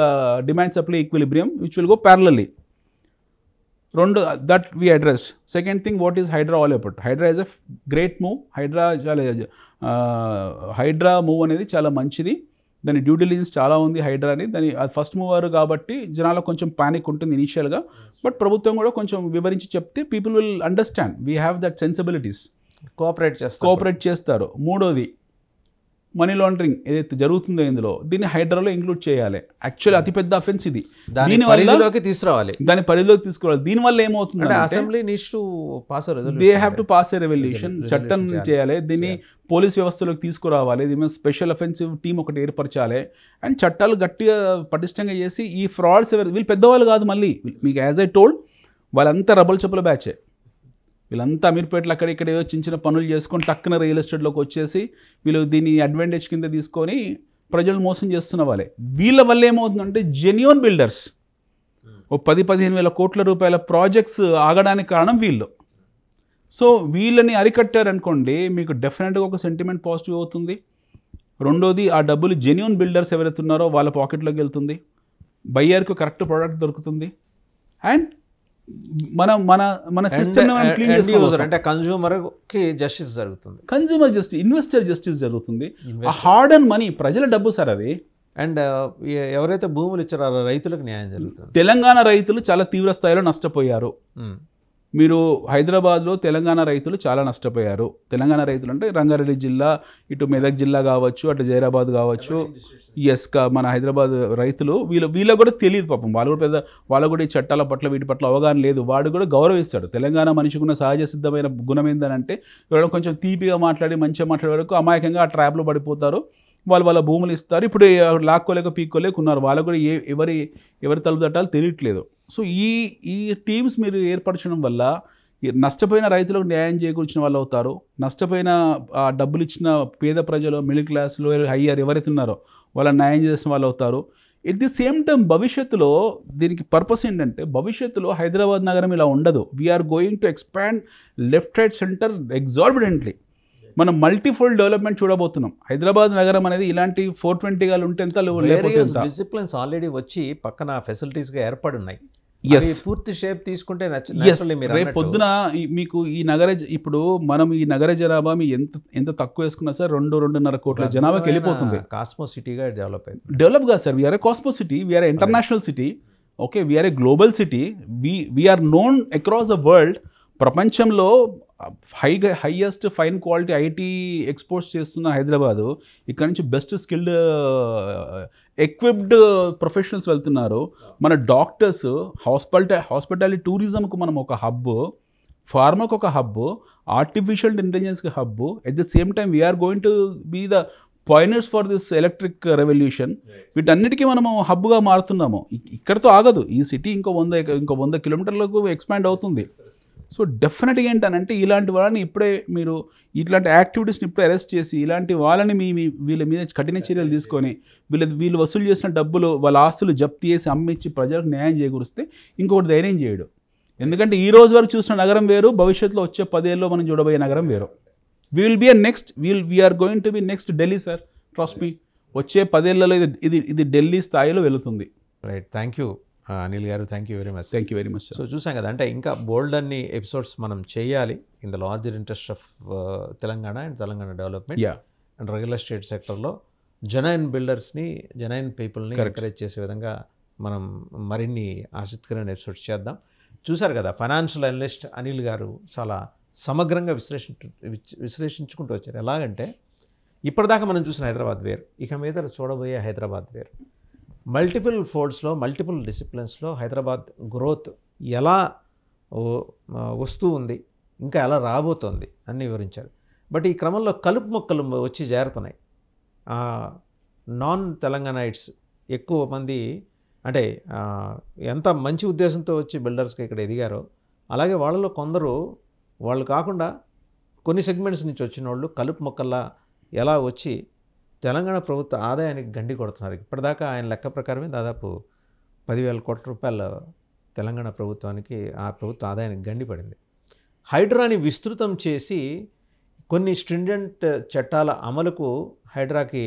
demand supply equilibrium which will go parallelly. రెండు that we addressed. Second thing, what is Hydra all about? Hydra is a great move. Hydra move అనేది చాలా మంచిది. దాని డ్యూ డిలిజెన్స్ చాలా ఉంది హైడ్రా అని. దాని అది ఫస్ట్ మూవర్ కాబట్టి జనాలకు కొంచెం పానిక్ ఉంటుంది ఇనీషియల్గా. బట్ ప్రభుత్వం కూడా కొంచెం వివరించి చెప్తే people will understand. We have that sensibilities. Cooperate చేస్తారు. మూడోది, మనీ లాండరింగ్ ఏదైతే జరుగుతుందో ఇందులో దీన్ని హైడ్రాలో ఇంక్లూడ్ చేయాలి. యాక్చువల్లీ అతిపెద్ద అఫెన్స్ ఇది, దాని పరిధిలోకి తీసుకురావాలి. దీనివల్ల ఏమవుతుంది, assembly needs to pass they have to pass A revolution, చట్టం చేయాలి. దీన్ని పోలీస్ వ్యవస్థలోకి తీసుకురావాలి. దీని స్పెషల్ అఫెన్సివ్ టీం ఒకటి ఏర్పరచాలి. అండ్ చట్టాలు గట్టిగా పటిష్టంగా చేసి ఈ ఫ్రాడ్స్ వీళ్ళు పెద్దవాళ్ళు కాదు. మళ్ళీ మీకు యాజ్ ఐ టోల్డ్, వాళ్ళంతా రబల్ చెప్పుల బ్యాచే. వీళ్ళంతా అమీర్పేటలో అక్కడిక్కడ ఏదో చిన్న పనులు చేసుకొని టక్కున రియల్ ఎస్టేట్లోకి వచ్చేసి వీళ్ళు దీన్ని అడ్వాంటేజ్ కింద తీసుకొని ప్రజలు మోసం చేస్తున్న వాళ్ళే. వీళ్ళ వల్ల ఏమవుతుందంటే జెన్యూన్ బిల్డర్స్ ఓ 10-15 వేల కోట్ల రూపాయల ప్రాజెక్ట్స్ ఆగడానికి కారణం వీళ్ళు. సో వీళ్ళని అరికట్టారనుకోండి, మీకు డెఫినెట్గా ఒక సెంటిమెంట్ పాజిటివ్ అవుతుంది. రెండోది, ఆ డబ్బులు జెన్యూన్ బిల్డర్స్ ఎవరైతే ఉన్నారో వాళ్ళ పాకెట్లోకి వెళ్తుంది. బయ్యర్కు కరెక్ట్ ప్రోడక్ట్ దొరుకుతుంది. అండ్ మన మన మన సిస్టమ్ క్లీన్ చేసుకోవాలి. అంటే కన్జ్యూమర్కి జస్టిస్ జరుగుతుంది, కన్జ్యూమర్ జస్టిస్, ఇన్వెస్టర్ జస్టిస్ జరుగుతుంది. ఆ హార్డ్ అండ్ మనీ ప్రజల డబ్బు సార్ అది. అండ్ ఎవరైతే భూములు ఇచ్చారో రైతులకు న్యాయం జరుగుతుంది. తెలంగాణ రైతులు చాలా తీవ్ర స్థాయిలో నష్టపోయారు. మీరు హైదరాబాద్లో తెలంగాణ రైతులు చాలా నష్టపోయారు. తెలంగాణ రైతులు అంటే రంగారెడ్డి జిల్లా, ఇటు మెదక్ జిల్లా కావచ్చు, అటు జైరాబాద్ కావచ్చు. మన హైదరాబాద్ రైతులు వీళ్ళకు కూడా తెలియదు పాపం. వాళ్ళు కూడా ఈ చట్టాల పట్ల వీటి పట్ల అవగాహన లేదు. వాడు కూడా గౌరవిస్తాడు. తెలంగాణ మనిషికి ఉన్న సహజ సిద్ధమైన గుణం ఏంటంటే ఎవరైనా కొంచెం తీపిగా మాట్లాడి మంచిగా మాట్లాడే వరకు అమాయకంగా ఆ ట్రాప్లో పడిపోతారు. వాళ్ళ భూములు ఇస్తారు. ఇప్పుడు లాక్కోలేక పీక్కోలేక ఉన్నారు. వాళ్ళకు కూడా ఎవరి తలుపు తట్టాలు తెలియట్లేదు. సో ఈ టీమ్స్ మీరు ఏర్పరచడం వల్ల నష్టపోయిన రైతులకు న్యాయం చేకూర్చిన వాళ్ళు అవుతారు. నష్టపోయిన డబ్బులు ఇచ్చిన పేద ప్రజలు, మిడిల్ క్లాస్, లోయర్, హయ్యర్ ఎవరైతే ఉన్నారో వాళ్ళ న్యాయం చేసిన వాళ్ళు అవుతారు. ఎట్ ది సేమ్ టైం భవిష్యత్తులో దీనికి పర్పస్ ఏంటంటే, భవిష్యత్తులో హైదరాబాద్ నగరం ఇలా ఉండదు. We're going to expand left right centre exorbitantly. మనం మల్టీఫోల్డ్ డెవలప్మెంట్ చూడబోతున్నాం. హైదరాబాద్ నగరం అనేది ఇలాంటి 420 గాలు ఉంటే ఎంత డిసిప్లిన్స్ ఆల్రెడీ వచ్చి పక్కన ఫెసిలిటీస్గా ఏర్పడి ఉన్నాయి. పూర్తి షేప్ తీసుకుంటే రేపు పొద్దున మీకు ఈ ఇప్పుడు మనం ఈ నగర జనాభా మీ ఎంత తక్కువ వేసుకున్నా సార్ 2-2.5 కోట్ల జనాభాకి వెళ్ళిపోతుంది. కాస్మో సిటీగా డెవలప్ కాదు sir. We're a cosmo city, we're a international city. Okay, we're a global city. We're known across the world. ప్రపంచంలో highest fine quality IT exports చేస్తున్న హైదరాబాదు. ఇక్కడ నుంచి బెస్ట్ స్కిల్డ్ ఎక్విప్డ్ ప్రొఫెషనల్స్ వెళ్తున్నారు. మన డాక్టర్స్, హాస్పిటాలిటీ టూరిజంకు మనం ఒక hub, ఫార్మాకు ఒక హబ్, ఆర్టిఫిషియల్ ఇంటెలిజెన్స్కి hub. At the same time we're going to be the pioneers for this electric revolution. వీటన్నిటికీ మనము హబ్గా మారుతున్నాము. ఇక్కడితో ఆగదు. ఈ సిటీ ఇంకో 100 కిలోమీటర్లకు ఎక్స్పాండ్ అవుతుంది. సో డెఫినెట్గా ఏంటనంటే ఇలాంటి వాళ్ళని ఇప్పుడే మీరు ఇట్లాంటి యాక్టివిటీస్ని ఇప్పుడే అరెస్ట్ చేసి ఇలాంటి వాళ్ళని వీళ్ళ మీద కఠిన చర్యలు తీసుకొని వీళ్ళు వసూలు చేసిన డబ్బులు, వాళ్ళ ఆస్తులు జప్తు చేసి అమ్మించి ప్రజలకు న్యాయం చేకూరిస్తే ఇంకొకటి ధైర్యం చేయడు. ఎందుకంటే ఈ రోజు వరకు చూసిన నగరం వేరు, భవిష్యత్తులో వచ్చే 10 ఏళ్ళలో మనం చూడబోయే నగరం వేరు. We're going to be next Delhi sir, trust me. వచ్చే 10 ఏళ్లలో ఇది ఢిల్లీ స్థాయిలో వెళుతుంది. రైట్, థ్యాంక్ యూ అనిల్ గారు, thank you very much. Thank you very much. So చూసాం కదా, అంటే ఇంకా బోల్డ్ అన్ని ఎపిసోడ్స్ మనం చేయాలి in the larger interest of Telangana and Telangana development and real estate సెక్టర్లో జెన్యూన్ బిల్డర్స్ని, జెన్యూన్ పీపుల్ని ఎంకరేజ్ చేసే విధంగా మనం మరిన్ని ఆసక్తికరమైన ఎపిసోడ్స్ చేద్దాం. చూసారు కదా, ఫైనాన్షియల్ అనలిస్ట్ అనిల్ గారు చాలా సమగ్రంగా విశ్లేషించుకుంటూ వచ్చారు. ఎలాగంటే ఇప్పటిదాకా మనం చూసిన హైదరాబాద్ వేరు, ఇక మీద చూడబోయే హైదరాబాద్ వేరు. మల్టిపుల్ ఫోల్డ్స్లో, మల్టిపుల్ డిసిప్లిన్స్లో హైదరాబాద్ గ్రోత్ ఎలా వస్తూ ఉంది, ఇంకా ఎలా రాబోతోంది అన్నీ వివరించారు. బట్ ఈ క్రమంలో కలుపు మొక్కలు వచ్చి చేరుతున్నాయి. నాన్ తెలంగాణైట్స్ ఎక్కువ మంది, అంటే ఎంత మంచి ఉద్దేశంతో వచ్చి బిల్డర్స్కి ఇక్కడ ఎదిగారో, అలాగే వాళ్ళలో కొందరు వాళ్ళు కాకుండా కొన్ని సెగ్మెంట్స్ నుంచి వచ్చిన వాళ్ళు కలుపు మొక్కల్లా ఎలా వచ్చి తెలంగాణ ప్రభుత్వ ఆదాయానికి గండి కొడుతున్నారు. ఇప్పటిదాకా ఆయన లెక్క ప్రకారమే దాదాపు 10,000 కోట్ల రూపాయలు తెలంగాణ ప్రభుత్వానికి, ఆ ప్రభుత్వ ఆదాయానికి గండి పడింది. హైడ్రాని విస్తృతం చేసి కొన్ని స్ట్రింజెంట్ చట్టాల అమలుకు హైడ్రాకి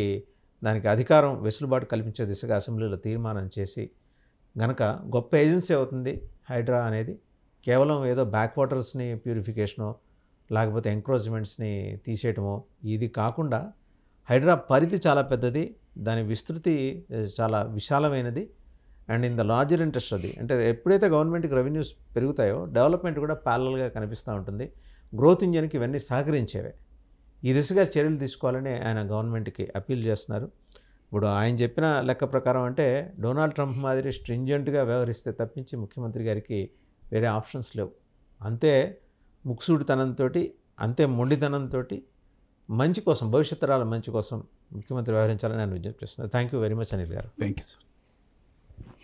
దానికి అధికారం వెసులుబాటు కల్పించే దిశగా అసెంబ్లీలో తీర్మానం చేసి గనక గొప్ప ఏజెన్సీ అవుతుంది హైడ్రా అనేది. కేవలం ఏదో బ్యాక్ వాటర్స్ని ప్యూరిఫికేషనో లేకపోతే ఎంక్రోచ్మెంట్స్ని తీసేయటమో ఇది కాకుండా హైడ్రా పరిధి చాలా పెద్దది, దాని విస్తృతి చాలా విశాలమైనది. And in the larger interest అది, అంటే ఎప్పుడైతే గవర్నమెంట్కి రెవెన్యూస్ పెరుగుతాయో డెవలప్మెంట్ కూడా ప్యారలల్గా కనిపిస్తూ ఉంటుంది. గ్రోత్ ఇంజన్కి ఇవన్నీ సహకరించేవే. ఈ దిశగా చర్యలు తీసుకోవాలని ఆయన గవర్నమెంట్కి అప్పీల్ చేస్తున్నారు. ఇప్పుడు ఆయన చెప్పిన లెక్క ప్రకారం అంటే డొనాల్డ్ ట్రంప్ మాదిరి స్ట్రింజెంట్గా వ్యవహరిస్తే తప్పించి ముఖ్యమంత్రి గారికి వేరే ఆప్షన్స్ లేవు. అంతే ముక్సూడితనంతో, అంతే మొండితనంతో మంచి కోసం, భవిష్యత్ తరాల మంచి కోసం ముఖ్యమంత్రి వ్యవహరించాలని నేను విజ్ఞప్తి చేస్తున్నాను. Thank you very much Anil గారు. Thank you sir.